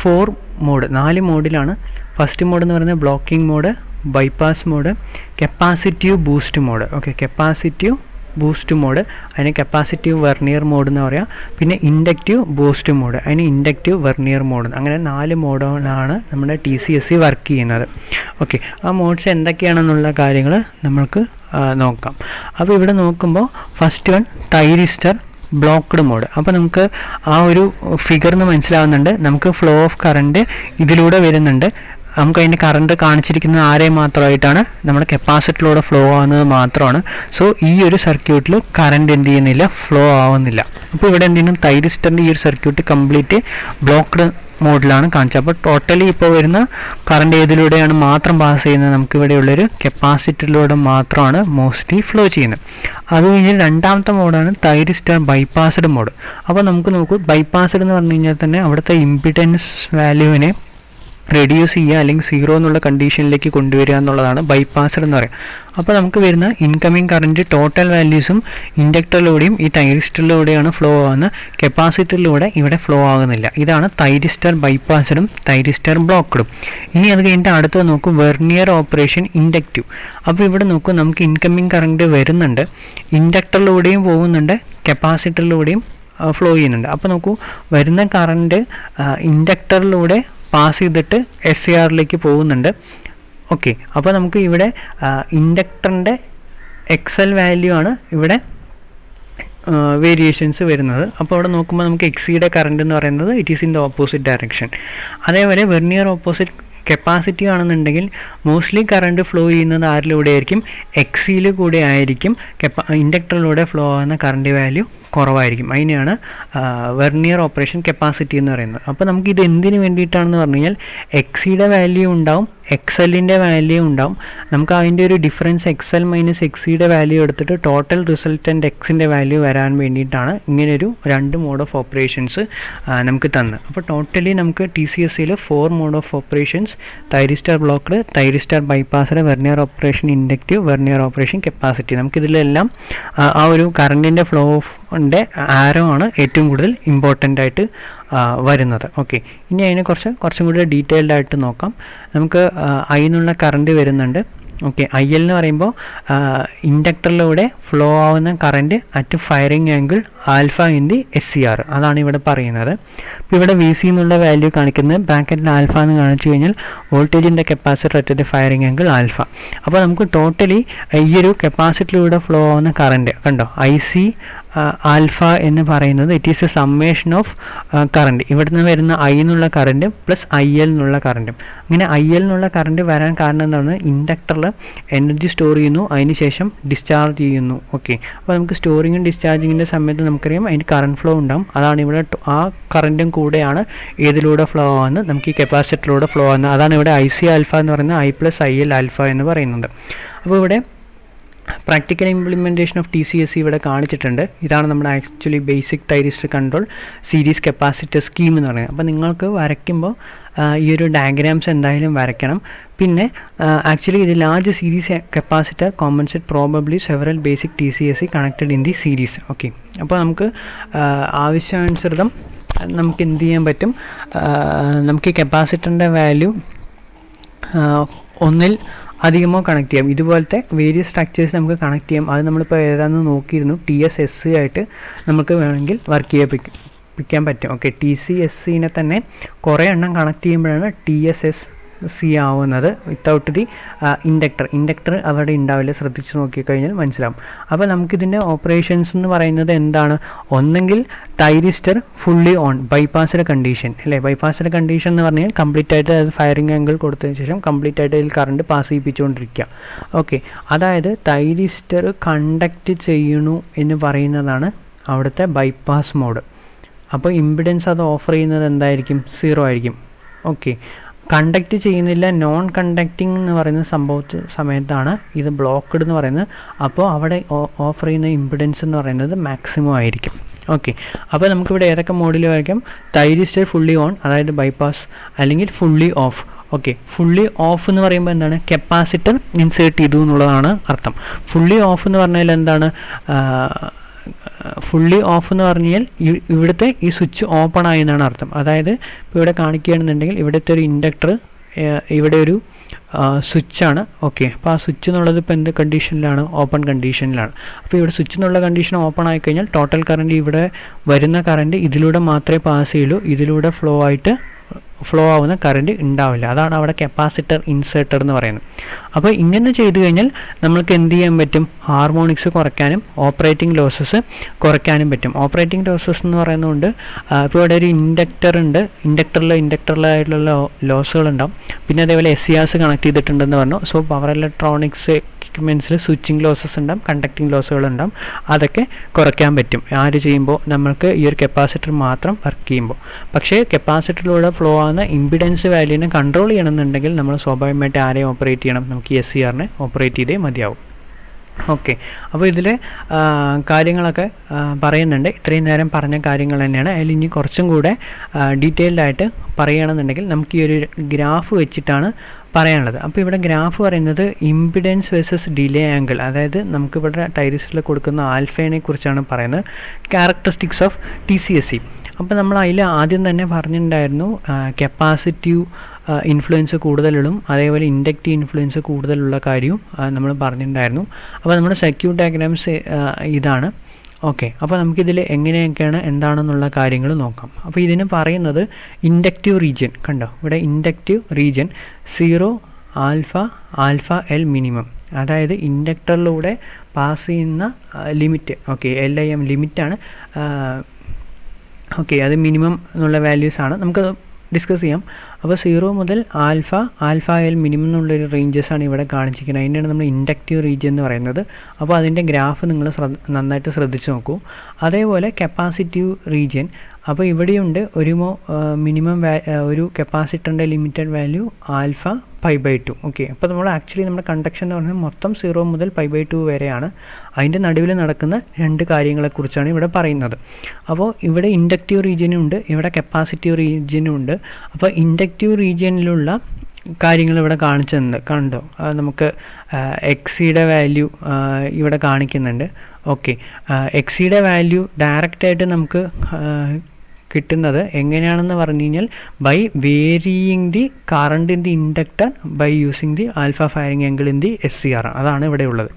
4 mode, 4 മോഡിലാണ്. ഫസ്റ്റ് മോഡ് എന്ന് പറയുന്നത് blocking mode, bypass mode, capacitive boost mode. Okay, capacitive boost mode അതിന് കപ്പാസിറ്റീവ് വെർണിയർ മോഡ് എന്ന് പറയാം. പിന്നെ ഇൻഡക്റ്റീവ് ബൂസ്റ്റ് മോഡ് അതിന് ഇൻഡക്റ്റീവ് വെർണിയർ മോഡ്. അങ്ങനെ 4 മോഡുകളാണ് നമ്മുടെ TCSE വർക്ക് ചെയ്യുന്നത്. ഓക്കെ, ആ മോഡ്സ് എന്തൊക്കെയാണെന്നുള്ള കാര്യങ്ങൾ നമ്മൾക്ക് നോക്കാം. അപ്പോൾ ഇവിടെ നോക്കുമ്പോൾ first one thyristor blocked mode. അപ്പോൾ നമുക്ക് ആ ഒരു ഫിഗറിന് മനസ്സിലാവുന്നുണ്ട്, നമുക്ക് ഫ്ലോ ഓഫ് കറണ്ട് ഇതിലൂടെ വരുന്നുണ്ട്. നമുക്ക് അതിൻ്റെ കറണ്ട് കാണിച്ചിരിക്കുന്നത് ആരെ മാത്രമായിട്ടാണ്, നമ്മുടെ കപ്പാസിറ്ററിലൂടെ ഫ്ലോ ആവുന്നത് മാത്രമാണ്. സോ ഈ ഒരു സർക്യൂട്ടിൽ കറണ്ട് എന്ത് ചെയ്യുന്നില്ല, ഫ്ലോ ആവുന്നില്ല. അപ്പോൾ ഇവിടെ എന്ത് ചെയ്യുന്നു, തൈരിസ്റ്ററിൻ്റെ ഈ ഒരു സർക്യൂട്ട് കംപ്ലീറ്റ് ബ്ലോക്ക്ഡ് മോഡിലാണ് കാണിച്ചത്. അപ്പോൾ ടോട്ടലി ഇപ്പോൾ വരുന്ന കറണ്ട് ഏതിലൂടെയാണ് മാത്രം പാസ് ചെയ്യുന്നത്, നമുക്കിവിടെയുള്ളൊരു കപ്പാസിറ്ററിലൂടെ മാത്രമാണ് മോസ്റ്റ്ലി ഫ്ലോ ചെയ്യുന്നത്. അത് കഴിഞ്ഞ് രണ്ടാമത്തെ മോഡാണ് തൈരിസ്റ്റർ ബൈപ്പാസ്ഡ് മോഡ്. അപ്പോൾ നമുക്ക് നോക്കൂ, ബൈപ്പാസ്ഡ് എന്ന് പറഞ്ഞു കഴിഞ്ഞാൽ തന്നെ അവിടുത്തെ ഇമ്പിഡൻസ് വാല്യൂവിനെ റെഡ്യൂസ് ചെയ്യുക അല്ലെങ്കിൽ 0 എന്നുള്ള കണ്ടീഷനിലേക്ക് കൊണ്ടുവരിക എന്നുള്ളതാണ് ബൈപ്പാസ്ഡ് എന്ന് പറയുക. അപ്പോൾ നമുക്ക് വരുന്ന ഇൻകമിങ് കറൻറ്റ് ടോട്ടൽ വാല്യൂസും ഇൻഡക്ടറിലൂടെയും ഈ തൈരിസ്റ്ററിലൂടെയാണ് ഫ്ലോ ആകുന്നത്, കപ്പാസിറ്ററിലൂടെ ഇവിടെ ഫ്ലോ ആകുന്നില്ല. ഇതാണ് തൈരിസ്റ്റർ ബൈപ്പാസ്ഡും തൈരിസ്റ്റർ ബ്ലോക്ക്ഡും. ഇനി അത് കഴിഞ്ഞിട്ട് അടുത്ത് നോക്കും വെർണിയർ ഓപ്പറേഷൻ ഇൻഡക്റ്റീവ്. അപ്പോൾ ഇവിടെ നോക്കും നമുക്ക് ഇൻകമിങ് കറൻറ്റ് വരുന്നുണ്ട്, ഇൻഡക്ടറിലൂടെയും പോകുന്നുണ്ട്, കപ്പാസിറ്ററിലൂടെയും ഫ്ലോ ചെയ്യുന്നുണ്ട്. അപ്പോൾ നോക്കൂ, വരുന്ന കറൻറ്റ് ഇൻഡക്ടറിലൂടെ പാസ് ചെയ്തിട്ട് SCRലേക്ക് പോകുന്നുണ്ട്. ഓക്കെ, അപ്പോൾ നമുക്ക് ഇവിടെ ഇൻഡക്ടറിൻ്റെ XL വാല്യൂ ആണ് ഇവിടെ വേരിയേഷൻസ് വരുന്നത്. അപ്പോൾ അവിടെ നോക്കുമ്പോൾ നമുക്ക് XCയുടെ കറണ്ട് എന്ന് പറയുന്നത് it is in the opposite direction. അതേപോലെ വെർണിയർ ഓപ്പോസിറ്റ് കപ്പാസിറ്റി ആണെന്നുണ്ടെങ്കിൽ മോസ്റ്റ്ലി കറണ്ട് ഫ്ലോ ചെയ്യുന്നത് ആരിലൂടെ ആയിരിക്കും, എക്സിയിൽ കൂടെ ആയിരിക്കും. ഇൻഡക്ടറിലൂടെ ഫ്ലോ ആവുന്ന കറണ്ട് വാല്യൂ കുറവായിരിക്കും. അതിനെയാണ് വെർനിയർ ഓപ്പറേഷൻ കപ്പാസിറ്റി എന്ന് പറയുന്നത്. അപ്പോൾ നമുക്കിത് എന്തിനു വേണ്ടിയിട്ടാണെന്ന് പറഞ്ഞു കഴിഞ്ഞാൽ എക്സിയുടെ വാല്യൂ ഉണ്ടാവും, എക്സലിൻ്റെ വാല്യൂ ഉണ്ടാവും. നമുക്ക് അതിൻ്റെ ഒരു ഡിഫറൻസ് എക്സൽ മൈനസ് എക്സിയുടെ വാല്യൂ എടുത്തിട്ട് ടോട്ടൽ റിസൾട്ടൻ്റ് എക്സിൻ്റെ വാല്യൂ വരാൻ വേണ്ടിയിട്ടാണ് ഇങ്ങനെയൊരു 2 മോഡ് ഓഫ് ഓപ്പറേഷൻസ് നമുക്ക് തന്നത്. അപ്പോൾ ടോട്ടലി നമുക്ക് TCSയിൽ 4 mode of operations, thyristor blocked, thyristor bypassed, vernier operation inductive, vernier operation capacity. നമുക്കിതിലെല്ലാം ആ ഒരു കറണ്ടിൻ്റെ ഫ്ലോ ആരോ ആണ് ഏറ്റവും കൂടുതൽ ഇമ്പോർട്ടൻ്റ് ആയിട്ട് വരുന്നത്. ഓക്കെ, ഇനി അതിനെ കുറച്ചും കൂടി ഡീറ്റെയിൽഡ് ആയിട്ട് നോക്കാം. നമുക്ക് ഐ എന്നുള്ള കറണ്ട് വരുന്നുണ്ട്. ഓക്കെ, IL എന്ന് പറയുമ്പോൾ ഇൻഡക്ടറിലൂടെ ഫ്ലോ ആവുന്ന current at firing angle alpha in the SCR, അതാണ് ഇവിടെ പറയുന്നത്. ഇപ്പോൾ ഇവിടെ VC എന്നുള്ള വാല്യൂ കാണിക്കുന്നത് ബ്രാക്കറ്റിൽ ആൽഫ എന്ന് കാണിച്ചു കഴിഞ്ഞാൽ വോൾട്ടേജിൻ്റെ capacitor at the firing angle alpha. അപ്പോൾ നമുക്ക് ടോട്ടലി ഈ ഒരു കപ്പാസിറ്ററിലൂടെ ഫ്ലോ ആവുന്ന കറണ്ട് കണ്ടോ, IC ആൽഫ എന്ന് പറയുന്നത് it is A summation of current. ഇവിടുന്ന് വരുന്ന I എന്നുള്ള കറണ്ട് പ്ലസ് IL എന്നുള്ള കറണ്ടും. അങ്ങനെ IL എന്നുള്ള കറണ്ട് വരാൻ കാരണം എന്താണ്, ഇൻഡക്ടറിൽ എനർജി സ്റ്റോർ ചെയ്യുന്നു, അതിന് ശേഷം ഡിസ്ചാർജ് ചെയ്യുന്നു. ഓക്കെ, അപ്പോൾ നമുക്ക് സ്റ്റോറിങ്ങും ഡിസ്ചാർജിങ്ങിൻ്റെ സമയത്ത് നമുക്കറിയാം അതിന് കറണ്ട് ഫ്ലോ ഉണ്ടാകും. അതാണ് ഇവിടെ ആ കറണ്ടും കൂടെയാണ് ഏതിലൂടെ ഫ്ലോ ആവുന്നത്, നമുക്ക് ഈ കപ്പാസിറ്ററിലൂടെ ഫ്ലോ ആവുന്നത്. അതാണ് ഇവിടെ IC ആൽഫ എന്ന് പറയുന്നത്, I പ്ലസ് IL ആൽഫ എന്ന് പറയുന്നത്. അപ്പോൾ ഇവിടെ പ്രാക്ടിക്കൽ ഇംപ്ലിമെൻറ്റേഷൻ ഓഫ് TCSC ഇവിടെ കാണിച്ചിട്ടുണ്ട്. ഇതാണ് നമ്മുടെ actually basic thyristor control series capacitor scheme എന്ന് പറയുന്നത്. അപ്പോൾ നിങ്ങൾക്ക് വരയ്ക്കുമ്പോൾ ഈ ഒരു ഡയഗ്രാംസ് എന്തായാലും വരയ്ക്കണം. പിന്നെ ആക്ച്വലി ഇത് large series capacitor compensate probably several basic TCSC connected in the series. Okay, അപ്പോൾ നമുക്ക് ആവശ്യാനുസൃതം നമുക്ക് എന്ത് ചെയ്യാൻ പറ്റും, നമുക്ക് ഈ കപ്പാസിറ്ററിൻ്റെ വാല്യൂ ഒന്നിൽ അധികമോ കണക്ട് ചെയ്യാം. ഇതുപോലത്തെ വേരിയസ് സ്ട്രക്ചേഴ്സ് നമുക്ക് കണക്ട് ചെയ്യാം. അത് നമ്മളിപ്പോൾ ഏതാണെന്ന് നോക്കിയിരുന്നു. TSS ആയിട്ട് നമുക്ക് വേണമെങ്കിൽ വർക്ക് ചെയ്യിപ്പിക്കാൻ പറ്റും. ഓക്കെ, TCSCനെ തന്നെ കുറേ എണ്ണം കണക്ട് ചെയ്യുമ്പോഴാണ് TSSC ആവുന്നത്. വിത്തൗട്ട് ദി ഇൻഡക്ടർ അവിടെ ഉണ്ടാവില്ല, ശ്രദ്ധിച്ച് നോക്കിക്കഴിഞ്ഞാൽ മനസ്സിലാവും. അപ്പോൾ നമുക്കിതിൻ്റെ ഓപ്പറേഷൻസ് എന്ന് പറയുന്നത് എന്താണ്, ഒന്നെങ്കിൽ തൈരിസ്റ്റർ ഫുള്ളി ഓൺ ബൈപ്പാസ്ഡ് കണ്ടീഷൻ അല്ലേ. ബൈപ്പാസ്ഡ് കണ്ടീഷൻ എന്ന് പറഞ്ഞാൽ കംപ്ലീറ്റ് ആയിട്ട് അത് ഫയറിംഗ് ആംഗിൾ കൊടുത്തതിന് ശേഷം കംപ്ലീറ്റ് ആയിട്ട് അതിൽ കറണ്ട് പാസ് ചെയ്യിപ്പിച്ചുകൊണ്ടിരിക്കുക. ഓക്കെ, അതായത് തൈരിസ്റ്റർ കണ്ടക്റ്റ് ചെയ്യണു എന്ന് പറയുന്നതാണ് അവിടുത്തെ ബൈപ്പാസ് മോഡ്. അപ്പോൾ ഇമ്പിഡൻസ് അത് ഓഫർ ചെയ്യുന്നത് എന്തായിരിക്കും, 0 ആയിരിക്കും. ഓക്കെ, കണ്ടക്റ്റ് ചെയ്യുന്നില്ല, നോൺ കണ്ടക്റ്റിംഗ് എന്ന് പറയുന്ന സമയത്താണ് ഇത് ബ്ലോക്ക്ഡ് എന്ന് പറയുന്നത്. അപ്പോൾ അവിടെ ഓഫർ ചെയ്യുന്ന ഇമ്പിഡൻസ് എന്ന് പറയുന്നത് മാക്സിമം ആയിരിക്കും. ഓക്കെ, അപ്പോൾ നമുക്കിവിടെ ഏതൊക്കെ മോഡിൽ വരയ്ക്കാം, തൈരിസ്റ്റർ ഫുള്ളി ഓൺ അതായത് ബൈപ്പാസ്, അല്ലെങ്കിൽ fully of. Okay, fully of എന്ന് പറയുമ്പോൾ എന്താണ്, കപ്പാസിറ്റർ ഇൻസേർട്ട് ചെയ്തു എന്നുള്ളതാണ് അർത്ഥം. ഫുള്ളി ഓഫ് എന്ന് പറഞ്ഞാൽ എന്താണ്, ഫുള്ളി ഓഫ് എന്ന് പറഞ്ഞാൽ ഇവിടുത്തെ ഈ സ്വിച്ച് ഓപ്പൺ ആയി എന്നാണ് അർത്ഥം. അതായത് ഇപ്പോൾ ഇവിടെ കാണിക്കുകയാണെന്നുണ്ടെങ്കിൽ ഇവിടുത്തെ ഒരു ഇൻഡക്ടർ, ഇവിടെ ഒരു സ്വിച്ചാണ്. ഓക്കെ, അപ്പോൾ ആ സ്വിച്ച് എന്നുള്ളത് ഇപ്പോൾ എന്ത് കണ്ടീഷനിലാണ്, ഓപ്പൺ കണ്ടീഷനിലാണ്. അപ്പോൾ ഇവിടെ സ്വിച്ച് എന്നുള്ള കണ്ടീഷൻ ഓപ്പൺ ആയിക്കഴിഞ്ഞാൽ ടോട്ടൽ കറണ്ട്, ഇവിടെ വരുന്ന കറണ്ട് ഇതിലൂടെ മാത്രമേ പാസ് ചെയ്യുള്ളൂ, ഇതിലൂടെ ഫ്ലോ ആവുന്ന കറണ്ട് ഉണ്ടാവില്ല. അതാണ് അവിടെ കപ്പാസിറ്റർ ഇൻസേർട്ടർ എന്ന് പറയുന്നത്. അപ്പോൾ ഇങ്ങനെ ചെയ്തു കഴിഞ്ഞാൽ നമ്മൾക്ക് എന്ത് ചെയ്യാൻ പറ്റും, ഹാർമോണിക്സ് കുറയ്ക്കാനും ഓപ്പറേറ്റിംഗ് ലോസസ് കുറയ്ക്കാനും പറ്റും. ഓപ്പറേറ്റിംഗ് ലോസസ് എന്ന് പറയുന്നതുകൊണ്ട് ഇപ്പോൾ ഇവിടെ ഒരു ഇൻഡക്ടർ ഉണ്ട്, ഇൻഡക്ടറിലായിട്ടുള്ള ലോസുകളുണ്ടാവും. പിന്നെ അതേപോലെ SCRs കണക്ട് ചെയ്തിട്ടുണ്ടെന്ന് പറഞ്ഞു. സോ പവർ ഇലക്ട്രോണിക്സ് എക്യുപ്മെൻറ്റ്സിൽ സ്വിച്ചിങ് ലോസസ് ഉണ്ടാവും, കണ്ടക്റ്റിംഗ് ലോസുകളുണ്ടാവും. അതൊക്കെ കുറയ്ക്കാൻ പറ്റും ആര് ചെയ്യുമ്പോൾ, നമ്മൾക്ക് ഈ ഒരു കപ്പാസിറ്റർ മാത്രം വർക്ക് ചെയ്യുമ്പോൾ. പക്ഷേ കപ്പാസിറ്ററിലൂടെ ഫ്ലോ ആവുന്ന ഇമ്പിഡൻസ് വാല്യൂവിനെ കൺട്രോൾ ചെയ്യണമെന്നുണ്ടെങ്കിൽ നമ്മൾ സ്വാഭാവികമായിട്ട് ആരെയും ഓപ്പറേറ്റ് ചെയ്യണം, നമുക്ക് SCRനെ ഓപ്പറേറ്റ് ചെയ്തേ മതിയാവും. ഓക്കെ, അപ്പോൾ ഇതിൽ കാര്യങ്ങളൊക്കെ പറയുന്നുണ്ട്. ഇത്രയും നേരം പറഞ്ഞ കാര്യങ്ങൾ തന്നെയാണ്. അതിൽ ഇനി കുറച്ചും കൂടെ ഡീറ്റെയിൽഡ് ആയിട്ട് പറയുകയാണെന്നുണ്ടെങ്കിൽ നമുക്ക് ഈ ഒരു ഗ്രാഫ് വെച്ചിട്ടാണ് പറയാനുള്ളത്. അപ്പോൾ ഇവിടെ ഗ്രാഫ് പറയുന്നത് ഇമ്പിഡൻസ് വേഴ്സസ് ഡിലേ ആംഗിൾ, അതായത് നമുക്കിവിടെ ടൈരിസ്റ്ററിൽ കൊടുക്കുന്ന ആൽഫയെ കുറിച്ചാണ് പറയുന്നത്, ക്യാരക്ടറിസ്റ്റിക്സ് ഓഫ് TCSC. അപ്പോൾ നമ്മൾ അതിൽ ആദ്യം തന്നെ പറഞ്ഞിട്ടുണ്ടായിരുന്നു കപ്പാസിറ്റീവ് ഇൻഫ്ലുവൻസ് കൂടുതലുള്ളതും അതേപോലെ ഇൻഡക്റ്റീവ് ഇൻഫ്ലുവൻസ് കൂടുതലുള്ള കാര്യവും നമ്മൾ പറഞ്ഞിട്ടുണ്ടായിരുന്നു. അപ്പോൾ നമ്മുടെ സർക്യൂട്ട് ഡയഗ്രാംസ് ഇതാണ്. ഓക്കെ, അപ്പോൾ നമുക്കിതിൽ എങ്ങനെയൊക്കെയാണ് എന്താണെന്നുള്ള കാര്യങ്ങൾ നോക്കാം. അപ്പോൾ ഇതിന് പറയുന്നത് ഇൻഡക്റ്റീവ് റീജിയൻ കണ്ടോ, ഇവിടെ inductive region 0 alpha L minimum, അതായത് ഇൻഡക്ടറിലൂടെ പാസ് ചെയ്യുന്ന ലിമിറ്റ്. Okay, LIM ലിമിറ്റാണ്. ഓക്കെ, അത് മിനിമം എന്നുള്ള വാല്യൂസാണ്. നമുക്കത് ഡിസ്കസ് ചെയ്യാം. അപ്പോൾ 0 മുതൽ ആൽഫ എൽ മിനിമം എന്നുള്ളൊരു റേഞ്ചസാണ് ഇവിടെ കാണിച്ചിരിക്കുന്നത്. അതിൻ്റെയാണ് നമ്മൾ ഇൻഡക്റ്റീവ് റീജിയൻ എന്ന് പറയുന്നത്. അപ്പോൾ അതിൻ്റെ ഗ്രാഫ് നിങ്ങൾ നന്നായിട്ട് ശ്രദ്ധിച്ച് നോക്കൂ. അതേപോലെ കപ്പാസിറ്റീവ് റീജിയൻ, അപ്പോൾ ഇവിടെയുണ്ട് ഒരു മിനിമം ഒരു കപ്പാസിറ്ററിൻ്റെ ലിമിറ്റഡ് വാല്യൂ ആൽഫ π/2. ഓക്കെ, അപ്പോൾ നമ്മൾ ആക്ച്വലി നമ്മുടെ കണ്ടക്ഷൻ എന്ന് പറയുന്നത് മൊത്തം 0 മുതൽ π/2 വരെയാണ്. അതിൻ്റെ നടുവിൽ നടക്കുന്ന രണ്ട് കാര്യങ്ങളെക്കുറിച്ചാണ് ഇവിടെ പറയുന്നത്. അപ്പോൾ ഇവിടെ ഇൻഡക്റ്റീവ് റീജിയനും ഉണ്ട്, ഇവിടെ കപ്പാസിറ്റീവ് റീജിയനും ഉണ്ട്. അപ്പോൾ ഇൻഡക്റ്റീവ് റീജിയനിലുള്ള കാര്യങ്ങൾ ഇവിടെ കാണിച്ചെന്ന് കണ്ടോ, നമുക്ക് എക്സിയുടെ വാല്യൂ ഇവിടെ കാണിക്കുന്നുണ്ട്. ഓക്കെ, എക്സിയുടെ വാല്യൂ ഡയറക്റ്റായിട്ട് നമുക്ക് കിട്ടുന്നത് എങ്ങനെയാണെന്ന് പറഞ്ഞു കഴിഞ്ഞാൽ by varying the current in the inductor by using the alpha firing angle in the SCR, അതാണ് ഇവിടെ ഉള്ളത്.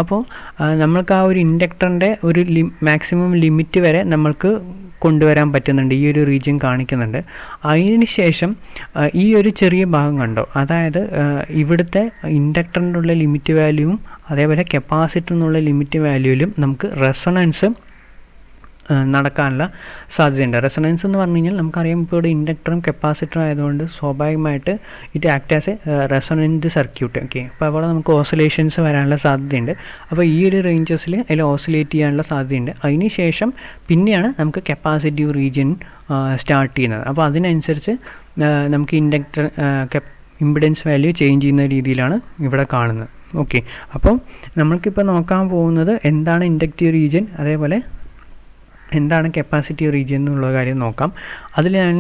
അപ്പോൾ നമ്മൾക്ക് ആ ഒരു ഇൻഡക്ടറിൻ്റെ ഒരു മാക്സിമം ലിമിറ്റ് വരെ നമ്മൾക്ക് കൊണ്ടുവരാൻ പറ്റുന്നുണ്ട്, ഈ ഒരു റീജിയൻ കാണിക്കുന്നുണ്ട്. അതിന് ശേഷം ഈ ഒരു ചെറിയ ഭാഗം കണ്ടോ, അതായത് ഇവിടുത്തെ ഇൻഡക്ടറിൻ്റെ ഉള്ള ലിമിറ്റ് വാല്യൂവും അതേപോലെ കപ്പാസിറ്ററിനുള്ള ലിമിറ്റ് വാല്യൂവിലും നമുക്ക് റെസൊണൻസ് നടക്കാനുള്ള സാധ്യതയുണ്ട്. റെസൊണൻസ് എന്ന് പറഞ്ഞു കഴിഞ്ഞാൽ നമുക്കറിയാം, ഇപ്പോൾ ഇവിടെ ഇൻഡക്ടറും കപ്പാസിറ്ററും ആയതുകൊണ്ട് സ്വാഭാവികമായിട്ട് ഇത് act as A resonant circuit. Okay, അപ്പോൾ അവിടെ നമുക്ക് ഓസിലേഷൻസ് വരാനുള്ള സാധ്യതയുണ്ട്. അപ്പോൾ ഈ ഒരു റേഞ്ചസിൽ അതിൽ ഓസിലേറ്റ് ചെയ്യാനുള്ള സാധ്യതയുണ്ട്. അതിന് ശേഷം പിന്നെയാണ് നമുക്ക് കപ്പാസിറ്റീവ് റീജിയൻ സ്റ്റാർട്ട് ചെയ്യുന്നത്. അപ്പോൾ അതിനനുസരിച്ച് നമുക്ക് ഇൻഡക്ടർ ഇമ്പിഡൻസ് വാല്യൂ ചേഞ്ച് ചെയ്യുന്ന രീതിയിലാണ് ഇവിടെ കാണുന്നത്. ഓക്കെ, അപ്പം നമ്മൾക്കിപ്പോൾ നോക്കാൻ പോകുന്നത് എന്താണ് ഇൻഡക്റ്റീവ് റീജിയൻ, അതേപോലെ എന്താണ് കപ്പാസിറ്റീവ് റീജിയൻ എന്നുള്ള കാര്യം നോക്കാം. അതിൽ ഞാൻ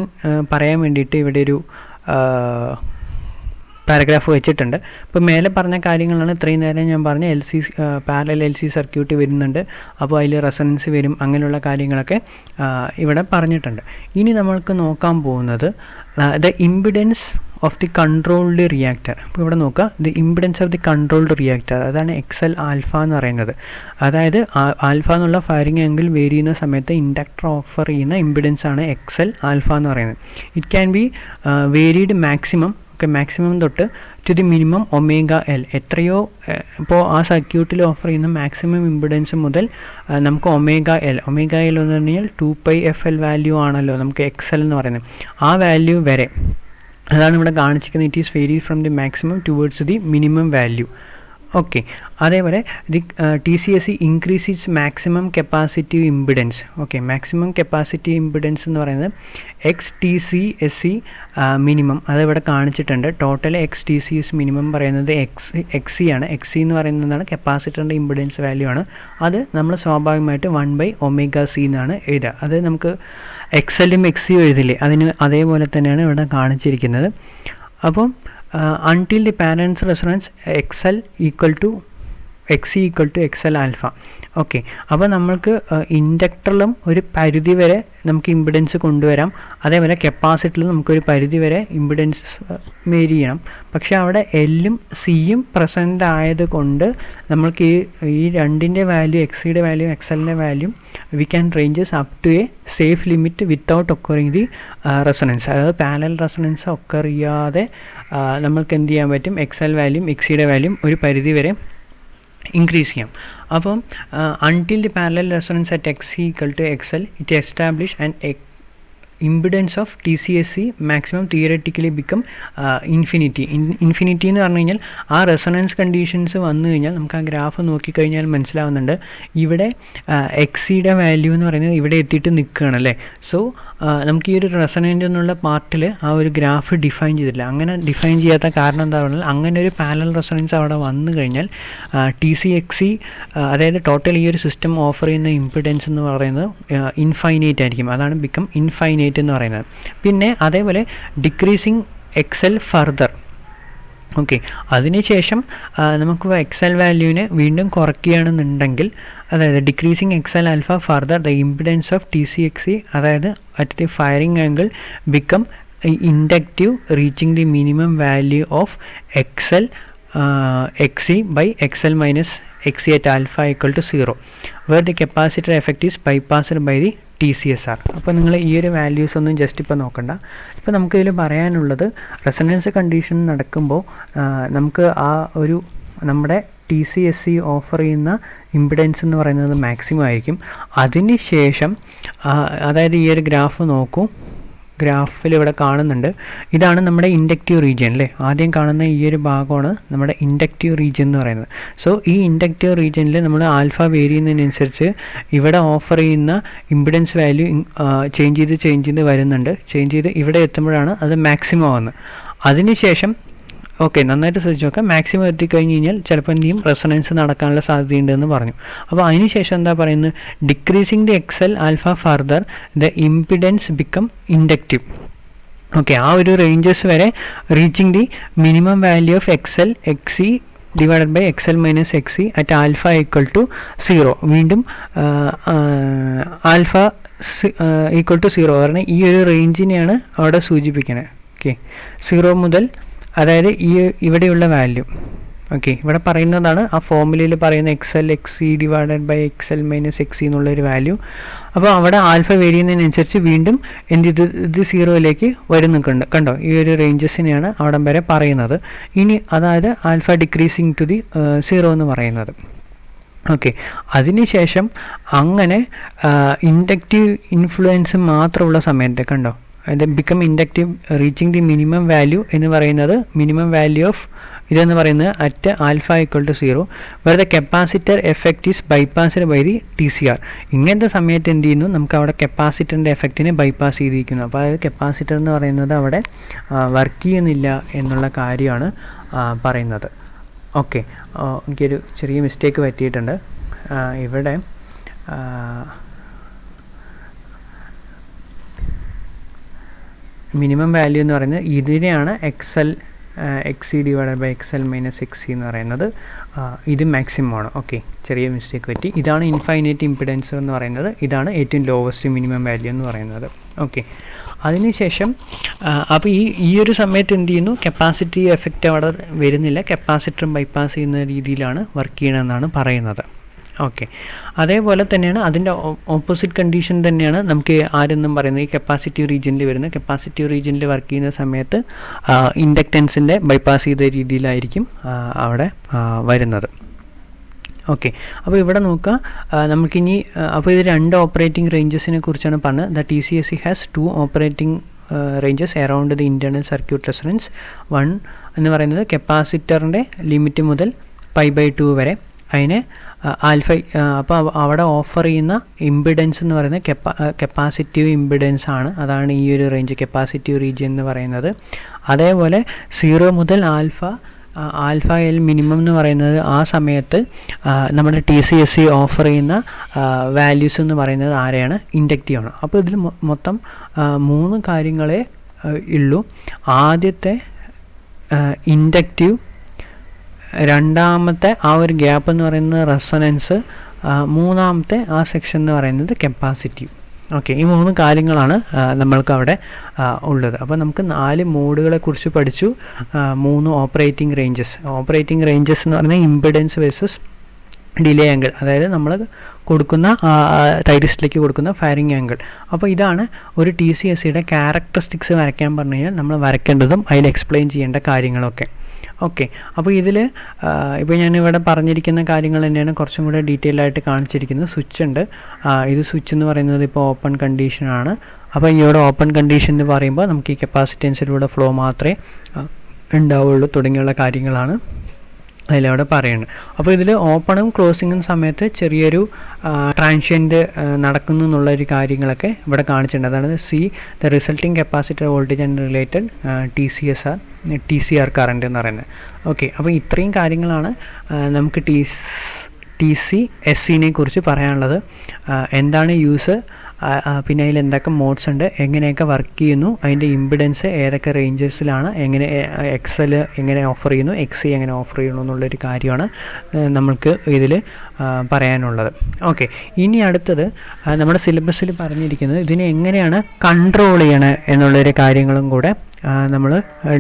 പറയാൻ വേണ്ടിയിട്ട് ഇവിടെ ഒരു പാരഗ്രാഫ് വെച്ചിട്ടുണ്ട്. ഇപ്പോൾ മേലെ പറഞ്ഞ കാര്യങ്ങളാണ് ഇത്രയും നേരം ഞാൻ പറഞ്ഞ പാരലൽ LC സർക്യൂട്ട് വരുന്നുണ്ട്, അപ്പോൾ അതിൽ റെസൊണൻസ് വരും, അങ്ങനെയുള്ള കാര്യങ്ങളൊക്കെ ഇവിടെ പറഞ്ഞിട്ടുണ്ട്. ഇനി നമ്മൾക്ക് നോക്കാൻ പോകുന്നത് the impedance of the controlled reactor. അപ്പോൾ ഇവിടെ നോക്കുക, the impedance of the controlled reactor, അതാണ് XL ആൽഫ എന്ന് പറയുന്നത്. അതായത് ആൽഫ എന്നുള്ള ഫയറിംഗ് ആംഗിൾ വേരി ചെയ്യുന്ന സമയത്ത് ഇൻഡക്ടർ ഓഫർ ചെയ്യുന്ന ഇമ്പിഡൻസ് ആണ് XL ആൽഫ എന്ന് പറയുന്നത്. It can be varied maximum, okay, maximum തൊട്ട് ടു ദി മിനിമം ω/L, എത്രയോ ഇപ്പോൾ ആ സർക്യൂട്ടിൽ ഓഫർ ചെയ്യുന്ന മാക്സിമം ഇമ്പിഡൻസ് മുതൽ നമുക്ക് ω/L എന്ന് പറഞ്ഞു കഴിഞ്ഞാൽ 2πfL വാല്യൂ ആണല്ലോ നമുക്ക് XL എന്ന് പറയുന്നത്, ആ വാല്യൂ വരെ അതാണ് ഇവിടെ കാണിച്ചിരിക്കുന്നത്. It is vary from the maximum towards the minimum value. Okay, അതേപോലെ the TCSC increase its maximum capacitive impedance. Okay, maximum capacitive impedance എന്ന് പറയുന്നത് XTCSC മിനിമം, അതിവിടെ കാണിച്ചിട്ടുണ്ട്. ടോട്ടൽ XTCS മിനിമം പറയുന്നത് XC ആണ്. XC എന്ന് പറയുന്നതാണ് കപ്പാസിറ്ററിൻ്റെ ഇമ്പിഡൻസ് വാല്യൂ ആണ്. അത് നമ്മൾ സ്വാഭാവികമായിട്ട് 1/ωc എന്നാണ് എഴുതുക. അത് നമുക്ക് XLയും XCയും എഴുതില്ലേ, അതിന് അതേപോലെ തന്നെയാണ് ഇവിടെ കാണിച്ചിരിക്കുന്നത്. അപ്പം until the parent's resonance XC equal to XL alpha. Okay, അപ്പോൾ നമ്മൾക്ക് ഇൻഡക്ടറിലും ഒരു പരിധി വരെ നമുക്ക് ഇമ്പിഡൻസ് കൊണ്ടുവരാം, അതേപോലെ കപ്പാസിറ്ററിലും നമുക്കൊരു പരിധി വരെ ഇമ്പിഡൻസ് വേരി ചെയ്യണം. പക്ഷേ അവിടെ എല്ലും സിയും പ്രസൻ്റ് ആയതുകൊണ്ട് നമ്മൾക്ക് ഈ രണ്ടിൻ്റെ വാല്യൂ, XCയുടെ വാല്യൂ XLൻ്റെ value we can ranges up to a safe limit without occurring the resonance. അതായത് പാരലൽ റെസൊണൻസ് ഒക്കർ ചെയ്യാതെ നമ്മൾക്ക് എന്ത് ചെയ്യാൻ പറ്റും, XL വാല്യൂം XCയുടെ വാല്യൂം ഒരു പരിധി വരെ ഇൻക്രീസ് ചെയ്യാം. അപ്പം until the parallel resonance at XC equal to XL, it establish an impedance of TCSC maximum theoretically become infinity എന്ന് പറഞ്ഞു കഴിഞ്ഞാൽ ആ റെസൊണൻസ് കണ്ടീഷൻസ് വന്നു കഴിഞ്ഞാൽ നമുക്ക് ആ ഗ്രാഫ് നോക്കിക്കഴിഞ്ഞാൽ മനസ്സിലാവുന്നുണ്ട്, ഇവിടെ XCയുടെ വാല്യൂ എന്ന് പറയുന്നത് ഇവിടെ എത്തിയിട്ട് നിൽക്കുകയാണ് അല്ലേ. സോ നമുക്ക് ഈ ഒരു റെസൊണൻ്റ് എന്നുള്ള പാർട്ടിൽ ആ ഒരു ഗ്രാഫ് ഡിഫൈൻ ചെയ്തില്ല. അങ്ങനെ ഡിഫൈൻ ചെയ്യാത്ത കാരണം എന്താ പറഞ്ഞാൽ അങ്ങനെ ഒരു പാരലൽ റെസൊണൻസ് അവിടെ വന്നു കഴിഞ്ഞാൽ TCXC അതായത് ടോട്ടൽ ഈ ഒരു സിസ്റ്റം ഓഫർ ചെയ്യുന്ന ഇമ്പിഡൻസ് എന്ന് പറയുന്നത് ഇൻഫൈനൈറ്റ് ആയിരിക്കും. അതാണ് ബിക്കം ഇൻഫൈനൈറ്റ് എന്ന് പറയുന്നത്. പിന്നെ അതേപോലെ ഡിക്രീസിങ് XL ഫർദർ. ഓക്കെ, അതിനുശേഷം നമുക്ക് XL വാല്യൂവിനെ വീണ്ടും കുറയ്ക്കുകയാണെന്നുണ്ടെങ്കിൽ, അതായത് decreasing XL alpha further the impedance of TCXC അതായത് at the firing angle become inductive reaching the minimum value of XC by XL minus XC at alpha equal to 0 where the capacitor effect is bypassed by the TCSR. അപ്പോൾ നിങ്ങൾ ഈ ഒരു values ഒന്നും just ഇപ്പോൾ നോക്കണ്ട. ഇപ്പോൾ നമുക്കിതിൽ പറയാനുള്ളത് റെസൊണൻസ് കണ്ടീഷൻ നടക്കുമ്പോൾ നമുക്ക് ആ ഒരു നമ്മുടെ TCSC ഓഫർ ചെയ്യുന്ന ഇമ്പിഡൻസ് എന്ന് പറയുന്നത് മാക്സിമം ആയിരിക്കും. അതിന് ശേഷം അതായത് ഈ ഒരു ഗ്രാഫ് നോക്കൂ, ഗ്രാഫിൽ ഇവിടെ കാണുന്നുണ്ട്. ഇതാണ് നമ്മുടെ ഇൻഡക്റ്റീവ് റീജിയൻ അല്ലേ. ആദ്യം കാണുന്ന ഈ ഒരു ഭാഗമാണ് നമ്മുടെ ഇൻഡക്റ്റീവ് റീജിയൻ എന്ന് പറയുന്നത്. സോ ഈ ഇൻഡക്റ്റീവ് റീജിയനിൽ നമ്മൾ ആൽഫ വേരി ചെയ്യുന്നതിനനുസരിച്ച് ഇവിടെ ഓഫർ ചെയ്യുന്ന ഇമ്പിഡൻസ് വാല്യൂ ചേഞ്ച് ചെയ്ത് വരുന്നുണ്ട്. ചേഞ്ച് ചെയ്ത് ഇവിടെ എത്തുമ്പോഴാണ് അത് മാക്സിമം ആവുന്നത്. അതിനുശേഷം ഓക്കെ, നന്നായിട്ട് ശ്രദ്ധിച്ച് നോക്കാം. മാക്സിമം എത്തിക്കഴിഞ്ഞ് കഴിഞ്ഞാൽ ചിലപ്പോൾ എന്ത് ചെയ്യും, റെസൊണൻസ് നടക്കാനുള്ള സാധ്യതയുണ്ടെന്ന് പറഞ്ഞു. അപ്പോൾ അതിനുശേഷം എന്താ പറയുന്നത്, decreasing the XL alpha further the impedance become inductive. Okay, ആ ഒരു റേഞ്ചസ് വരെ reaching the minimum value of XL XC divided by XL minus XC at alpha equal to 0. വീണ്ടും ആൽഫ ഈക്വൽ ടു 0 പറഞ്ഞാൽ ഈ ഒരു റേഞ്ചിനെയാണ് അവിടെ സൂചിപ്പിക്കുന്നത്. ഓക്കെ, 0 മുതൽ, അതായത് ഈ ഇവിടെയുള്ള വാല്യൂ. ഓക്കെ, ഇവിടെ പറയുന്നതാണ് ആ ഫോർമുലയിൽ പറയുന്ന XL XC divided by XL minus XC എന്നുള്ളൊരു വാല്യൂ. അപ്പോൾ അവിടെ ആൽഫ വേരി ചെയ്യുന്നതിനനുസരിച്ച് വീണ്ടും ഇത് 0യിലേക്ക് വരുന്നുണ്ട്. കണ്ടോ, ഈ ഒരു റേഞ്ചസിനെയാണ് അവിടം വരെ പറയുന്നത്. ഇനി അതായത് ആൽഫ ഡിക്രീസിങ് ടു ദി 0 എന്ന് പറയുന്നത്. ഓക്കെ, അതിനുശേഷം അങ്ങനെ ഇൻഡക്റ്റീവ് ഇൻഫ്ലുവൻസ് മാത്രമുള്ള സമയത്ത് കണ്ടോ, അത് become inductive reaching the minimum value എന്ന് പറയുന്നത്, മിനിമം വാല്യൂ ഓഫ് ഇതെന്ന് പറയുന്നത് at alpha equal to 0 where the capacitor effect is bypassed by the TCR. ഇങ്ങനത്തെ സമയത്ത് എന്ത് ചെയ്യുന്നു, നമുക്ക് അവിടെ കപ്പാസിറ്ററിൻ്റെ എഫക്റ്റിനെ ബൈപ്പാസ് ചെയ്തിരിക്കുന്നു. അപ്പോൾ അതായത് കപ്പാസിറ്റർ എന്ന് പറയുന്നത് അവിടെ വർക്ക് ചെയ്യുന്നില്ല എന്നുള്ള കാര്യമാണ് പറയുന്നത്. ഓക്കെ, എനിക്കൊരു ചെറിയ മിസ്റ്റേക്ക് പറ്റിയിട്ടുണ്ട് ഇവിടെ. മിനിമം വാല്യൂ എന്ന് പറയുന്നത് ഇതിനെയാണ് XL XC divided by XL minus XC എന്ന് പറയുന്നത്. ഇത് മാക്സിമം ആണ്. ഓക്കെ, ചെറിയ മിസ്റ്റേക്ക് പറ്റി. ഇതാണ് ഇൻഫൈനൈറ്റ് ഇംപിഡൻസ് എന്ന് പറയുന്നത്. ഇതാണ് ഏറ്റവും ലോവസ്റ്റ് മിനിമം വാല്യൂ എന്ന് പറയുന്നത്. ഓക്കെ, അതിനുശേഷം അപ്പോൾ ഈ ഒരു സമയത്ത് എന്ത് ചെയ്യുന്നു, കപ്പാസിറ്റി എഫക്റ്റ് അവിടെ വരുന്നില്ല. കപ്പാസിറ്ററും ബൈപ്പാസ് ചെയ്യുന്ന രീതിയിലാണ് വർക്ക് ചെയ്യണമെന്നാണ് പറയുന്നത്. ഓക്കെ, അതേപോലെ തന്നെയാണ് അതിൻ്റെ ഓപ്പോസിറ്റ് കണ്ടീഷൻ തന്നെയാണ് നമുക്ക് ആരെന്നും പറയുന്നത് ഈ കപ്പാസിറ്റീവ് റീജിയനിൽ വരുന്നത്. കപ്പാസിറ്റീവ് റീജിയനിൽ വർക്ക് ചെയ്യുന്ന സമയത്ത് ഇൻഡക്റ്റൻസിൻ്റെ ബൈപ്പാസ് ചെയ്ത രീതിയിലായിരിക്കും അവിടെ വരുന്നത്. ഓക്കെ, അപ്പോൾ ഇവിടെ നോക്കുക, നമുക്കിനി അപ്പോൾ ഇത് 2 ഓപ്പറേറ്റിംഗ് റേഞ്ചസിനെ കുറിച്ചാണ് പറഞ്ഞത്. The TCSC has 2 operating ranges around the internal circuit resonance. 1 എന്ന് പറയുന്നത് കപ്പാസിറ്ററിൻ്റെ ലിമിറ്റ് മുതൽ π/2 വരെ, അതിന് ആൽഫ. അപ്പോൾ അവിടെ ഓഫർ ചെയ്യുന്ന ഇമ്പിഡൻസ് എന്ന് പറയുന്നത് കപ്പാസിറ്റീവ് ഇമ്പിഡൻസ് ആണ്. അതാണ് ഈ ഒരു റേഞ്ച്, കപ്പാസിറ്റീവ് റീജിയൻ എന്ന് പറയുന്നത്. അതേപോലെ 0 മുതൽ ആൽഫ എൽ മിനിമം എന്ന് പറയുന്നത് ആ സമയത്ത് നമ്മുടെ TCSC ഓഫർ ചെയ്യുന്ന വാല്യൂസ് എന്ന് പറയുന്നത് ആരെയാണ്, ഇൻഡക്റ്റീവ് ആണ്. അപ്പോൾ ഇതിൽ മൊത്തം 3 കാര്യങ്ങളെ ഉള്ളൂ. ആദ്യത്തെ ഇൻഡക്റ്റീവ്, രണ്ടാമത്തെ ആ ഒരു ഗ്യാപ്പ് എന്ന് പറയുന്നത് റെസൊനൻസ്, മൂന്നാമത്തെ ആ സെക്ഷൻ എന്ന് പറയുന്നത് കപ്പാസിറ്റീവ്. ഓക്കെ, ഈ 3 കാര്യങ്ങളാണ് നമ്മൾക്ക് അവിടെ ഉള്ളത്. അപ്പോൾ നമുക്ക് 4 മോഡുകളെ കുറിച്ച് പഠിച്ചു. 3 ഓപ്പറേറ്റിംഗ് റേഞ്ചസ് എന്ന് പറയുന്നത് ഇമ്പിഡൻസ് വേഴ്സസ് ഡിലേ ആംഗിൾ, അതായത് നമ്മൾ കൊടുക്കുന്ന തൈറിസ്റ്റിലേക്ക് കൊടുക്കുന്ന ഫയറിംഗ് ആംഗിൾ. അപ്പോൾ ഇതാണ് ഒരു TCSCയുടെ ക്യാരക്ടറിസ്റ്റിക്സ് വരയ്ക്കാൻ പറഞ്ഞു കഴിഞ്ഞാൽ നമ്മൾ വരയ്ക്കേണ്ടതും അതിൽ എക്സ്പ്ലെയിൻ ചെയ്യേണ്ട കാര്യങ്ങളൊക്കെ. ഓക്കെ, അപ്പോൾ ഇതിൽ ഇപ്പോൾ ഞാനിവിടെ പറഞ്ഞിരിക്കുന്ന കാര്യങ്ങൾ തന്നെയാണ് കുറച്ചും കൂടെ ഡീറ്റെയിൽ ആയിട്ട് കാണിച്ചിരിക്കുന്നത്. സ്വിച്ച് ഉണ്ട്. ഇത് സ്വിച്ച് എന്ന് പറയുന്നത് ഇപ്പോൾ ഓപ്പൺ കണ്ടീഷനാണ്. അപ്പോൾ ഇവിടെ ഓപ്പൺ കണ്ടീഷൻ എന്ന് പറയുമ്പോൾ നമുക്ക് ഈ കപ്പാസിറ്റൻസിലൂടെ ഫ്ലോ മാത്രമേ ഉണ്ടാവുള്ളൂ തുടങ്ങിയുള്ള കാര്യങ്ങളാണ് അതിലവിടെ പറയുന്നത്. അപ്പോൾ ഇതിൽ ഓപ്പണും ക്ലോസിങ്ങും സമയത്ത് ചെറിയൊരു ട്രാൻഷ്യൻ്റ് നടക്കുന്നു എന്നുള്ളൊരു കാര്യങ്ങളൊക്കെ ഇവിടെ കാണിച്ചിട്ടുണ്ട്. അതാണ് the resulting capacitor voltage and related TCR current എന്ന് പറയുന്നത്. ഓക്കെ, അപ്പോൾ ഇത്രയും കാര്യങ്ങളാണ് നമുക്ക് TCSCനെ കുറിച്ച് പറയാനുള്ളത്. എന്താണ് യൂസ്, പിന്നെ അതിൽ എന്തൊക്കെ മോഡ്സ് ഉണ്ട്, എങ്ങനെയൊക്കെ വർക്ക് ചെയ്യുന്നു, അതിൻ്റെ ഇമ്പിഡൻസ് ഏതൊക്കെ റേഞ്ചസിലാണ്, എങ്ങനെ എക്സൽ എങ്ങനെ ഓഫർ ചെയ്യുന്നു, എക്സി എങ്ങനെ ഓഫർ ചെയ്യുന്നു എന്നുള്ളൊരു കാര്യമാണ് നമ്മൾക്ക് ഇതിൽ പറയാനുള്ളത്. ഓക്കെ, ഇനി അടുത്തത് നമ്മുടെ സിലബസിൽ പറഞ്ഞിരിക്കുന്നത് ഇതിനെ എങ്ങനെയാണ് കൺട്രോൾ ചെയ്യണത് എന്നുള്ളൊരു കാര്യങ്ങളും കൂടെ നമ്മൾ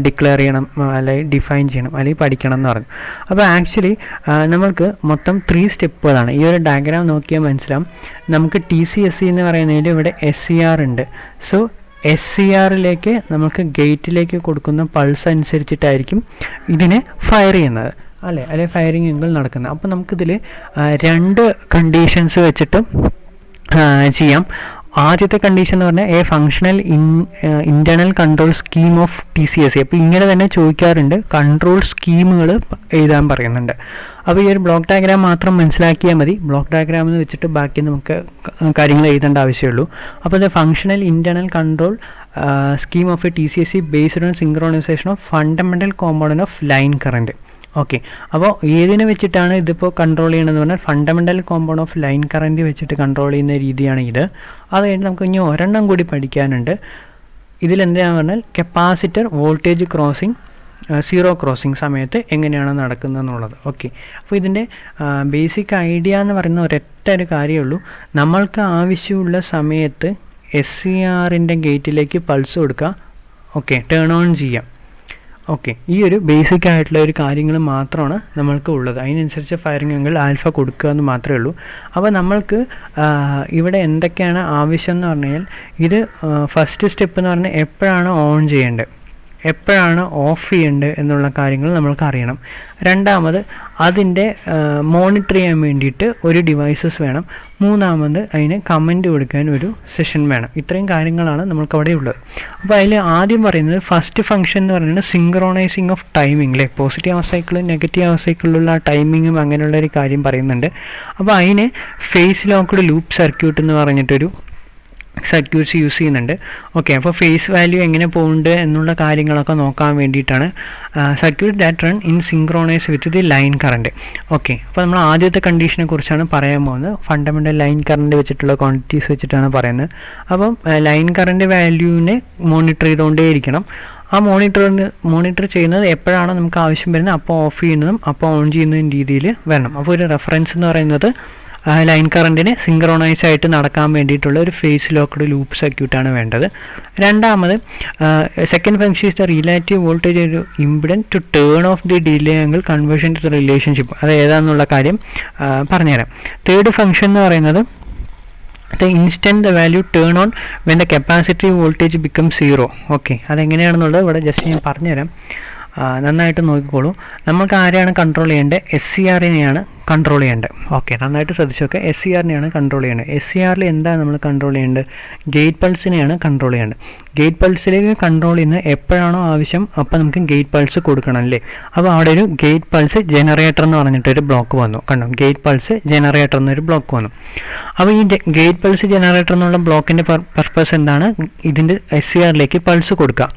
ഡിക്ലെയർ ചെയ്യണം, അല്ലെങ്കിൽ ഡിഫൈൻ ചെയ്യണം, അല്ലെങ്കിൽ പഠിക്കണം എന്ന് പറഞ്ഞു. അപ്പോൾ ആക്ച്വലി നമ്മൾക്ക് മൊത്തം 3 സ്റ്റെപ്പുകളാണ്. ഈ ഒരു ഡയഗ്രാം നോക്കിയാൽ മനസ്സിലാവും. നമുക്ക് TCSC എന്ന് പറയുന്നതിൽ ഇവിടെ SCR ഉണ്ട്. സോ SCRലേക്ക് നമുക്ക് ഗേറ്റിലേക്ക് കൊടുക്കുന്ന പൾസ് അനുസരിച്ചിട്ടായിരിക്കും ഇതിനെ ഫയർ ചെയ്യുന്നത്, അല്ലെ ഫയറിംഗ് എങ്കിൽ നടക്കുന്നത്. അപ്പോൾ നമുക്കിതിൽ 2 കണ്ടീഷൻസ് വെച്ചിട്ട് ചെയ്യാം. ആദ്യത്തെ കണ്ടീഷൻ എന്ന് പറഞ്ഞാൽ A functional internal control scheme of TCSE. അപ്പോൾ ഇങ്ങനെ തന്നെ ചോദിക്കാറുണ്ട്, കൺട്രോൾ സ്കീമുകൾ എഴുതാൻ പറയുന്നുണ്ട്. അപ്പോൾ ഈ ഒരു ബ്ലോക്ക് ഡയഗ്രാം മാത്രം മനസ്സിലാക്കിയാൽ മതി. ബ്ലോക്ക് ഡയഗ്രാം എന്ന് വെച്ചിട്ട് ബാക്കി നമുക്ക് കാര്യങ്ങൾ എഴുതേണ്ട ആവശ്യമുള്ളൂ. അപ്പോൾ ഇത് functional internal control scheme of a TCSE based on synchronisation of fundamental component of line current. Okay, അപ്പോൾ ഏതിനെ വെച്ചിട്ടാണ് ഇതിപ്പോൾ കൺട്രോൾ ചെയ്യണമെന്ന് പറഞ്ഞാൽ fundamental compound of line current വെച്ചിട്ട് കൺട്രോൾ ചെയ്യുന്ന രീതിയാണ് ഇത്. അത് കഴിഞ്ഞ് നമുക്ക് ഇനി ഒരെണ്ണം കൂടി പഠിക്കാനുണ്ട്. ഇതിലെന്താണെന്ന് പറഞ്ഞാൽ capacitor voltage crossing zero crossing സമയത്ത് എങ്ങനെയാണ് നടക്കുന്നത് എന്നുള്ളത്. ഓക്കെ, അപ്പോൾ ഇതിൻ്റെ ബേസിക് ഐഡിയ എന്ന് പറയുന്ന ഒരൊറ്റ ഒരു കാര്യമേ ഉള്ളൂ. നമ്മൾക്ക് ആവശ്യമുള്ള സമയത്ത് SCRൻ്റെ ഗേറ്റിലേക്ക് പൾസ് കൊടുക്കുക, ഓക്കെ, ടേൺ ഓൺ ചെയ്യാം. ഓക്കെ, ഈ ഒരു ബേസിക് ആയിട്ടുള്ള ഒരു കാര്യങ്ങൾ മാത്രമാണ് നമ്മൾക്ക് ഉള്ളത്. അതിനനുസരിച്ച് ഫയറിംഗ് ആംഗിൾ ആൽഫ കൊടുക്കുക എന്ന് മാത്രമേ ഉള്ളൂ. അപ്പോൾ നമ്മൾക്ക് ഇവിടെ എന്തൊക്കെയാണ് ആവശ്യം എന്ന് പറഞ്ഞാൽ, ഇത് ഫസ്റ്റ് സ്റ്റെപ്പ് എന്ന് പറഞ്ഞാൽ എപ്പോഴാണ് ഓൺ ചെയ്യേണ്ടത്, എപ്പോഴാണ് ഓഫ് ചെയ്യേണ്ടത് എന്നുള്ള കാര്യങ്ങൾ നമ്മൾക്ക് അറിയണം. രണ്ടാമത് അതിൻ്റെ മോണിറ്റർ ചെയ്യാൻ വേണ്ടിയിട്ട് ഒരു ഡിവൈസസ് വേണം. മൂന്നാമത് അതിന് കമൻറ്റ് കൊടുക്കാൻ ഒരു സെഷൻ വേണം. ഇത്രയും കാര്യങ്ങളാണ് നമ്മൾക്ക് അവിടെ ഉള്ളത്. അപ്പോൾ അതിൽ ആദ്യം പറയുന്നത് ഫസ്റ്റ് ഫംഗ്ഷൻ എന്ന് പറയുന്നത് സിങ്ക്രോണൈസിങ് ഓഫ് ടൈമിംഗ് അല്ലേ. പോസിറ്റീവ് ഹൗസ് സൈക്കിളും നെഗറ്റീവ് ഹൗസ് സൈക്കിളിലുള്ള ആ ടൈമിങ്ങും അങ്ങനെയുള്ള ഒരു കാര്യം പറയുന്നുണ്ട്. അപ്പോൾ അതിന് ഫേസ് ലോക്ക്ഡ് ലൂപ്പ് സർക്യൂട്ട് എന്ന് പറഞ്ഞിട്ടൊരു സർക്യൂട്ട്സ് യൂസ് ചെയ്യുന്നുണ്ട്. ഓക്കെ, അപ്പോൾ ഫേസ് വാല്യൂ എങ്ങനെ പോകുന്നുണ്ട് എന്നുള്ള കാര്യങ്ങളൊക്കെ നോക്കാൻ വേണ്ടിയിട്ടാണ് circuit that run in synchronise with the line current. Okay, അപ്പോൾ നമ്മൾ ആദ്യത്തെ കണ്ടീഷനെ കുറിച്ചാണ് പറയാൻ പോകുന്നത്. ഫണ്ടമെൻ്റൽ ലൈൻ കറണ്ട് വെച്ചിട്ടുള്ള ക്വാണ്ടിറ്റീസ് വെച്ചിട്ടാണ് പറയുന്നത്. അപ്പം ലൈൻ കറണ്ട് വാല്യൂവിനെ മോണിറ്റർ ചെയ്തുകൊണ്ടേയിരിക്കണം. ആ മോണിറ്റർ ചെയ്യുന്നത് എപ്പോഴാണ് നമുക്ക് ആവശ്യം വരുന്നത്, അപ്പോൾ ഓഫ് ചെയ്യുന്നതും അപ്പോൾ ഓൺ ചെയ്യുന്നതും രീതിയിൽ വരണം. അപ്പോൾ ഒരു റെഫറൻസ് എന്ന് പറയുന്നത് ലൈൻ കറണ്ടിനെ സിങ്ക്രോണൈസ് ആയിട്ട് നടക്കാൻ വേണ്ടിയിട്ടുള്ള ഒരു ഫേസ് ലോക്ക്ഡ് ലൂപ്പ് സർക്യൂട്ടാണ് വേണ്ടത്. രണ്ടാമത് second function is the relative voltage ഒരു impedance to turn off the delay angle conversion to the relationship. അത് ഏതാണെന്നുള്ള കാര്യം പറഞ്ഞുതരാം. തേർഡ് ഫംഗ്ഷൻ എന്ന് പറയുന്നത് the instant the value turn on when the capacitive voltage becomes 0. Okay, അതെങ്ങനെയാണെന്നുള്ളത് ഇവിടെ just ഞാൻ പറഞ്ഞുതരാം, നന്നായിട്ട് നോക്കിക്കോളൂ. നമുക്ക് ആരെയാണ് കൺട്രോൾ ചെയ്യേണ്ടത്? SCRനെയാണ് കൺട്രോൾ ചെയ്യേണ്ടത്. ഓക്കെ, നന്നായിട്ട് ശ്രദ്ധിച്ചു നോക്കുക. SCRനെയാണ് കൺട്രോൾ ചെയ്യേണ്ടത്. SCRൽ എന്താണ് നമ്മൾ കൺട്രോൾ ചെയ്യേണ്ടത്? ഗേറ്റ് പൾസിനെയാണ് കൺട്രോൾ ചെയ്യേണ്ടത്. ഗേറ്റ് പൾസിലേക്ക് കൺട്രോൾ ചെയ്യുന്നത് എപ്പോഴാണോ ആവശ്യം അപ്പോൾ നമുക്ക് ഗേറ്റ് പൾസ് കൊടുക്കണം അല്ലേ. അപ്പോൾ അവിടെ ഒരു ഗേറ്റ് പൾസ് ജനറേറ്റർ എന്ന് പറഞ്ഞിട്ടൊരു ബ്ലോക്ക് വന്നു, കണ്ടോ, ഗേറ്റ് പൾസ് ജനറേറ്റർ എന്നൊരു ബ്ലോക്ക് വന്നു. അപ്പോൾ ഈ ഗേറ്റ് പൾസ് ജനറേറ്റർ എന്നുള്ള ബ്ലോക്കിൻ്റെ പർപ്പസ് എന്താണ്? ഇതിൻ്റെ SCRലേക്ക് പൾസ് കൊടുക്കുക.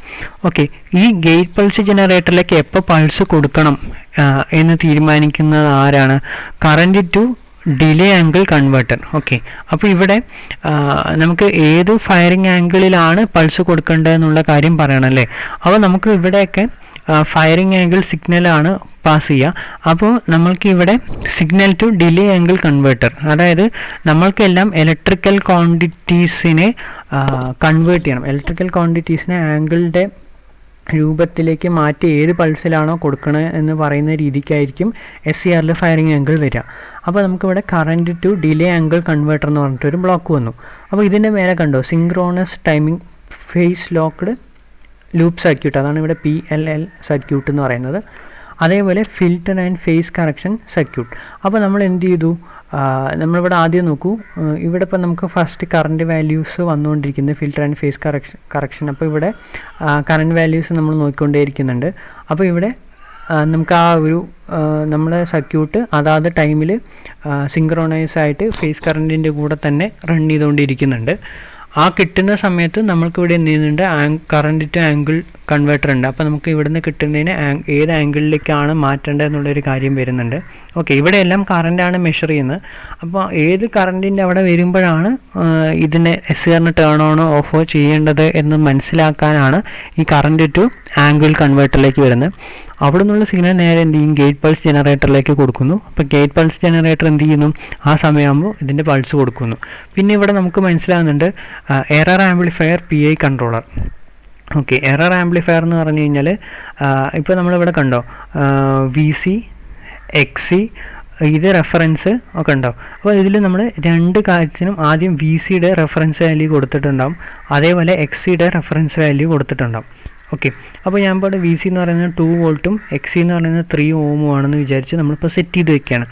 ഓക്കെ, ഈ ഗേറ്റ് പൾസ് ജനറേറ്ററിലേക്ക് എപ്പോൾ പൾസ് കൊടുക്കണം എന്ന് തീരുമാനിക്കുന്നത് ആരാണ്? Current to delay angle converter. Okay, അപ്പോൾ ഇവിടെ നമുക്ക് ഏത് ഫയറിംഗ് ആംഗിളിലാണ് പൾസ് കൊടുക്കേണ്ടത് എന്നുള്ള കാര്യം പറയണം അല്ലേ. അപ്പോൾ നമുക്ക് ഇവിടെയൊക്കെ ഫയറിംഗ് ആംഗിൾ സിഗ്നലാണ് പാസ് ചെയ്യുക. അപ്പോൾ നമ്മൾക്ക് ഇവിടെ signal to delay angle converter, അതായത് നമ്മൾക്കെല്ലാം ഇലക്ട്രിക്കൽ ക്വാണ്ടിറ്റീസിനെ കൺവേർട്ട് ചെയ്യണം. ഇലക്ട്രിക്കൽ ക്വാണ്ടിറ്റീസിനെ ആംഗിളിൻ്റെ രൂപത്തിലേക്ക് മാറ്റി ഏത് പൾസിലാണോ കൊടുക്കണത് എന്ന് പറയുന്ന രീതിക്കായിരിക്കും SCRൽ ഫയറിംഗ് ആംഗിൾ വരിക. അപ്പോൾ നമുക്കിവിടെ current to delay angle converter എന്ന് പറഞ്ഞിട്ടൊരു ബ്ലോക്ക് വന്നു. അപ്പോൾ ഇതിൻ്റെ മേലെ കണ്ടോ synchronous timing phase locked loop circuit, അതാണ് ഇവിടെ PLL സർക്യൂട്ട് എന്ന് പറയുന്നത്. അതേപോലെ filter and phase correction circuit. അപ്പോൾ നമ്മൾ എന്ത് ചെയ്തു? നമ്മളിവിടെ ആദ്യം നോക്കൂ, ഇവിടെ ഇപ്പോൾ നമുക്ക് ഫസ്റ്റ് കറണ്ട് വാല്യൂസ് വന്നുകൊണ്ടിരിക്കുന്നത് ഫിൽറ്റർ ആൻഡ് ഫേസ് കറക്ഷൻ. അപ്പോൾ ഇവിടെ കറണ്ട് വാല്യൂസ് നമ്മൾ നോക്കിക്കൊണ്ടേയിരിക്കുന്നുണ്ട്. അപ്പോൾ ഇവിടെ നമുക്ക് ആ ഒരു നമ്മുടെ സർക്യൂട്ട് അതാത് ടൈമിൽ സിങ്ക്രോണൈസ് ആയിട്ട് ഫേസ് കറണ്ടിൻ്റെ കൂടെ തന്നെ റൺ ചെയ്തുകൊണ്ടിരിക്കുന്നുണ്ട്. ആ കിട്ടുന്ന സമയത്ത് നമ്മൾക്കിവിടെ എന്ത് ചെയ്യുന്നുണ്ട്? കറൻറ്റ് ടു ആംഗിൾ കൺവേർട്ടർ ഉണ്ട്. അപ്പോൾ നമുക്ക് ഇവിടുന്ന് കിട്ടുന്നതിന് ഏത് ആംഗിളിലേക്കാണ് മാറ്റേണ്ടത് എന്നുള്ളൊരു കാര്യം വരുന്നുണ്ട്. ഓക്കെ, ഇവിടെ എല്ലാം കറൻറ്റാണ് മെഷർ ചെയ്യുന്നത്. അപ്പോൾ ഏത് കറൻറ്റിൻ്റെ അവിടെ വരുമ്പോഴാണ് ഇതിനെ SCRന് ടേൺ ഓണോ ഓഫോ ചെയ്യേണ്ടത് എന്ന് മനസ്സിലാക്കാനാണ് ഈ കറൻറ്റ് ടു ആംഗിൾ കൺവേർട്ടറിലേക്ക് വരുന്നത്. അവിടെ നിന്നുള്ള സിഗ്നൽ നേരെ എന്ത് ചെയ്യും? ഗേറ്റ് പൾസ് ജനറേറ്ററിലേക്ക് കൊടുക്കുന്നു. അപ്പോൾ ഗേറ്റ് പൾസ് ജനറേറ്റർ എന്ത് ചെയ്യുന്നു? ആ സമയമാകുമ്പോൾ ഇതിൻ്റെ പൾസ് കൊടുക്കുന്നു. പിന്നെ ഇവിടെ നമുക്ക് മനസ്സിലാകുന്നുണ്ട് error amplifier PI controller. Okay, error amplifier എന്ന് പറഞ്ഞു കഴിഞ്ഞാൽ ഇപ്പോൾ നമ്മളിവിടെ കണ്ടോ VC XC ഇത് റെഫറൻസ് ഒക്കെ ഉണ്ടാവും. അപ്പോൾ ഇതിൽ നമ്മൾ രണ്ട് കാര്യത്തിനും ആദ്യം VCയുടെ റെഫറൻസ് വാല്യൂ കൊടുത്തിട്ടുണ്ടാവും, അതേപോലെ XCയുടെ റെഫറൻസ് വാല്യൂ കൊടുത്തിട്ടുണ്ടാവും. ഓക്കെ, അപ്പോൾ ഞാൻ ഇപ്പോൾ വി സി എന്ന് പറയുന്നത് 2 വോൾട്ടും എക്സ് സി എന്ന് പറയുന്നത് 3 ഓമും ആണെന്ന് വിചാരിച്ച് നമ്മളിപ്പോൾ സെറ്റ് ചെയ്ത് വെക്കുകയാണ്.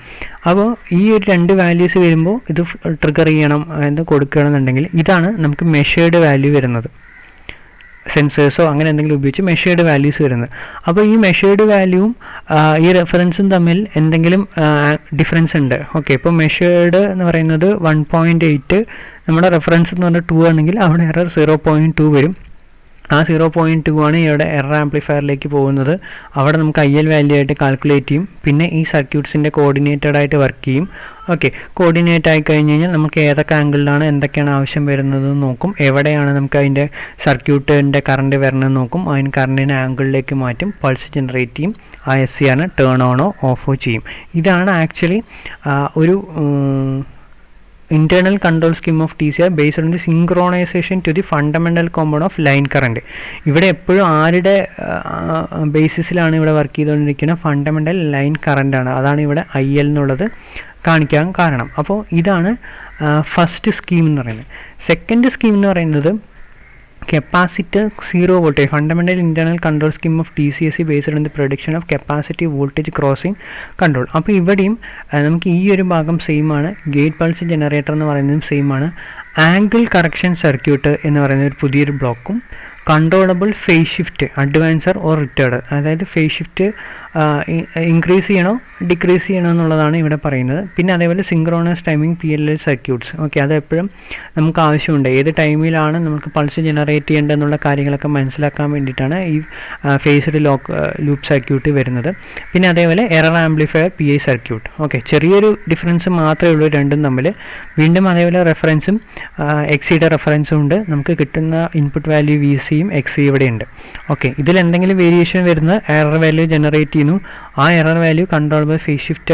അപ്പോൾ ഈ ഒരു 2 വാല്യൂസ് വരുമ്പോൾ ഇത് ട്രിഗർ ചെയ്യണം എന്ന് കൊടുക്കുകയാണെന്നുണ്ടെങ്കിൽ ഇതാണ് നമുക്ക് മെഷേർഡ് വാല്യൂ വരുന്നത്. സെൻസേഴ്സോ അങ്ങനെ എന്തെങ്കിലും ഉപയോഗിച്ച് മെഷേർഡ് വാല്യൂസ് വരുന്നത്. അപ്പോൾ ഈ മെഷേർഡ് വാല്യൂവും ഈ റെഫറൻസും തമ്മിൽ എന്തെങ്കിലും ഡിഫറൻസ് ഉണ്ട്. ഓക്കെ, ഇപ്പോൾ മെഷേർഡ് എന്ന് പറയുന്നത് 1.8, നമ്മുടെ റെഫറൻസ് എന്ന് പറഞ്ഞാൽ 2 ആണെങ്കിൽ അവിടെ എറർ 0.2 വരും. ആ 0.2 ആണ് ഇവിടെ എറർ ആംപ്ലിഫയറിലേക്ക് പോകുന്നത്. അവിടെ നമുക്ക് IL വാല്യൂ ആയിട്ട് കാൽക്കുലേറ്റ് ചെയ്യും. പിന്നെ ഈ സർക്യൂട്ട്സിൻ്റെ കോർഡിനേറ്റഡ് ആയിട്ട് വർക്ക് ചെയ്യും. ഓക്കെ, കോർഡിനേറ്റ് ആയി കഴിഞ്ഞ് കഴിഞ്ഞാൽ നമുക്ക് ഏതൊക്കെ ആംഗിളിലാണ് എന്തൊക്കെയാണ് ആവശ്യം വരുന്നത് നോക്കും. എവിടെയാണ് നമുക്ക് അതിൻ്റെ സർക്യൂട്ടിൻ്റെ കറണ്ട് വരണമെന്ന് നോക്കും. അതിന് കറണ്ടിനെ ആംഗിളിലേക്ക് മാറ്റും, പൾസ് ജനറേറ്റ് ചെയ്യും. ആ SCR ടേൺ ഓണോ ഓഫോ ചെയ്യും. ഇതാണ് ആക്ച്വലി ഒരു internal control scheme of TCR based on the synchronization to the fundamental component of line current. ഇവിടെ എപ്പോഴും ആരുടെ ബേസിസിലാണ് ഇവിടെ വർക്ക് ചെയ്തുകൊണ്ടിരിക്കുന്നത്? ഫണ്ടമെൻ്റൽ ലൈൻ കറണ്ട് ആണ്. അതാണ് ഇവിടെ IL എന്നുള്ളത് കാണിക്കാൻ കാരണം. അപ്പോൾ ഇതാണ് ഫസ്റ്റ് സ്കീം എന്ന് പറയുന്നത്. സെക്കൻഡ് സ്കീം എന്ന് പറയുന്നത് capacitor 0 voltage, fundamental internal control scheme of TCSC based on the prediction of capacity voltage crossing control. അപ്പോൾ ഇവിടെയും നമുക്ക് ഈ ഒരു ഭാഗം സെയിം ആണ്. ഗേറ്റ് പൾസ് ജനറേറ്റർ എന്ന് പറയുന്നതും സെയിം ആണ്. ആംഗിൾ കറക്ഷൻ സർക്യൂട്ട് എന്ന് പറയുന്ന ഒരു പുതിയൊരു ബ്ലോക്കും, controllable phase shift advancer or retarded, അതായത് ഫേസ് ഷിഫ്റ്റ് ഇൻക്രീസ് ചെയ്യണോ ഡിക്രീസ് ചെയ്യണോ എന്നുള്ളതാണ് ഇവിടെ പറയുന്നത്. പിന്നെ അതേപോലെ synchronous timing PLL circuits. Okay, അത് എപ്പോഴും നമുക്ക് ആവശ്യമുണ്ട്. ഏത് ടൈമിലാണ് നമുക്ക് പൾസ് ജനറേറ്റ് ചെയ്യേണ്ടതെന്നുള്ള കാര്യങ്ങളൊക്കെ മനസ്സിലാക്കാൻ വേണ്ടിയിട്ടാണ് ഈ ഫേസ്ഡ് ലൂപ്പ് സർക്യൂട്ട് വരുന്നത്. പിന്നെ അതേപോലെ error amplifier PI circuit. Okay, ചെറിയൊരു ഡിഫറൻസ് മാത്രമേ ഉള്ളൂ രണ്ടും തമ്മിൽ. വീണ്ടും അതേപോലെ റെഫറൻസും എക്സിയുടെ റെഫറൻസും ഉണ്ട്. നമുക്ക് കിട്ടുന്ന ഇൻപുട്ട് വാല്യൂ VC XC ഇവിടെ ഉണ്ട്. ഓക്കെ, ഇതിൽ എന്തെങ്കിലും വേരിയേഷൻ വരുന്ന എറർ വാല്യൂ ജനറേറ്റ് ചെയ്യുന്നു. ആ error value controllable phase shift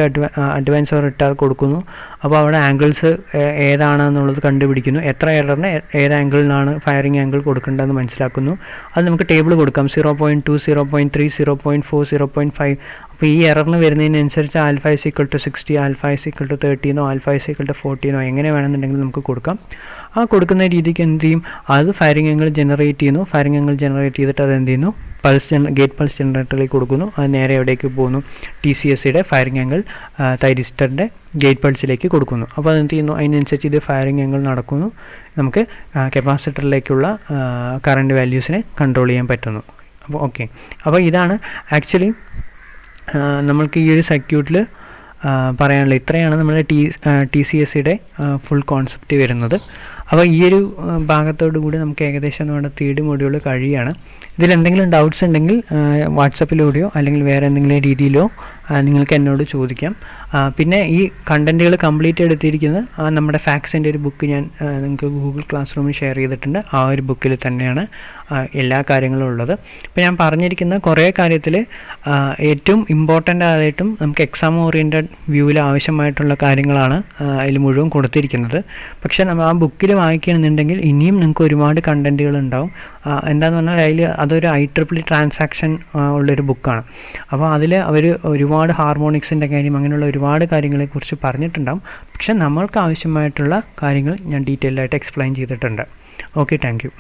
advance or retire കൊടുക്കുന്നു. അപ്പോൾ അവിടെ ആംഗിൾസ് ഏതാണെന്നുള്ളത് കണ്ടുപിടിക്കുന്നു. എത്ര എററിന് ഏത് ആംഗിളിലാണ് ഫയറിംഗ് ആംഗിൾ കൊടുക്കേണ്ടതെന്ന് മനസ്സിലാക്കുന്നു. അത് നമുക്ക് ടേബിൾ കൊടുക്കാം. 0.2, 0.3, 0.4, 0.5. അപ്പോൾ ഈ എററിന് വരുന്നതിനനുസരിച്ച് ആൽഫ = 60, ആൽഫ = 30, ആൽഫ = 40 എങ്ങനെ വേണമെന്നുണ്ടെങ്കിൽ നമുക്ക് കൊടുക്കാം. ആ കൊടുക്കുന്ന രീതിക്ക് എന്ത് ചെയ്യും? അത് ഫയറിംഗ് ആംഗിൾ ജനറേറ്റ് ചെയ്യുന്നു. ഫയറിംഗ് ആംഗിൾ ജനറേറ്റ് ചെയ്തിട്ട് അത് എന്ത് ചെയ്യുന്നു? ഗേറ്റ് പൾസ് ജനറേറ്ററിലേക്ക് കൊടുക്കുന്നു. അത് നേരെ എവിടേക്ക് പോകുന്നു? TCSCയുടെ ഫയറിംഗ് ആംഗിൾ തൈരിസ്റ്ററിൻ്റെ ഗേറ്റ് പൾസിലേക്ക് കൊടുക്കുന്നു. അപ്പോൾ അതെന്ത് ചെയ്യുന്നു? അതിനനുസരിച്ച് ഇത് ഫയറിംഗ് ആംഗിൾ നടക്കുന്നു. നമുക്ക് കപ്പാസിറ്ററിലേക്കുള്ള കറണ്ട് വാല്യൂസിനെ കൺട്രോൾ ചെയ്യാൻ പറ്റുന്നു. അപ്പോൾ ഓക്കെ, അപ്പോൾ ഇതാണ് ആക്ച്വലി നമ്മൾക്ക് ഈ ഒരു സർക്യൂട്ടിൽ പറയാനുള്ളത്. ഇത്രയാണ് നമ്മുടെ TCSCയുടെ ഫുൾ കോൺസെപ്റ്റ് വരുന്നത്. അപ്പോൾ ഈ ഒരു ഭാഗത്തോടു കൂടി നമുക്ക് ഏകദേശം നമ്മുടെ 3D മൊഡ്യൂൾ കഴിയുകയാണ്. ഇതിലെന്തെങ്കിലും ഡൗട്ട്സ് ഉണ്ടെങ്കിൽ വാട്സപ്പിലൂടെയോ അല്ലെങ്കിൽ വേറെ എന്തെങ്കിലും രീതിയിലോ നിങ്ങൾക്ക് എന്നോട് ചോദിക്കാം. പിന്നെ ഈ കണ്ടൻറ്റുകൾ കംപ്ലീറ്റ് എടുത്തിരിക്കുന്നത് നമ്മുടെ ഫാക്സിൻ്റെ ഒരു ബുക്ക് ഞാൻ നിങ്ങൾക്ക് ഗൂഗിൾ ക്ലാസ് റൂമിൽ ഷെയർ ചെയ്തിട്ടുണ്ട്. ആ ഒരു ബുക്കിൽ തന്നെയാണ് എല്ലാ കാര്യങ്ങളും ഉള്ളത്. ഇപ്പോൾ ഞാൻ പറഞ്ഞിരിക്കുന്ന കുറേ കാര്യത്തിൽ ഏറ്റവും ഇമ്പോർട്ടൻ്റ് ആയിട്ടും നമുക്ക് എക്സാം ഓറിയൻറ്റഡ് വ്യൂവിൽ ആവശ്യമായിട്ടുള്ള കാര്യങ്ങളാണ് അതിൽ മുഴുവൻ കൊടുത്തിരിക്കുന്നത്. പക്ഷേ നമ്മൾ ആ ബുക്കിൽ വായിക്കുകയാണെന്നുണ്ടെങ്കിൽ ഇനിയും നിങ്ങൾക്ക് ഒരുപാട് കണ്ടൻറ്റുകൾ ഉണ്ടാവും. എന്താണെന്ന് പറഞ്ഞാൽ അതിൽ അതൊരു IEEE ട്രാൻസാക്ഷൻ ഉള്ളൊരു ബുക്കാണ്. അപ്പോൾ അതിൽ അവർ ഒരുപാട് ഹാർമോണിക്സിൻ്റെ കാര്യം അങ്ങനെയുള്ള ഒരുപാട് കാര്യങ്ങളെക്കുറിച്ച് പറഞ്ഞിട്ടുണ്ടാവും. പക്ഷേ നമ്മൾക്ക് ആവശ്യമായിട്ടുള്ള കാര്യങ്ങൾ ഞാൻ ഡീറ്റെയിൽഡായിട്ട് എക്സ്പ്ലെയിൻ ചെയ്തിട്ടുണ്ട്. Okay, thank you.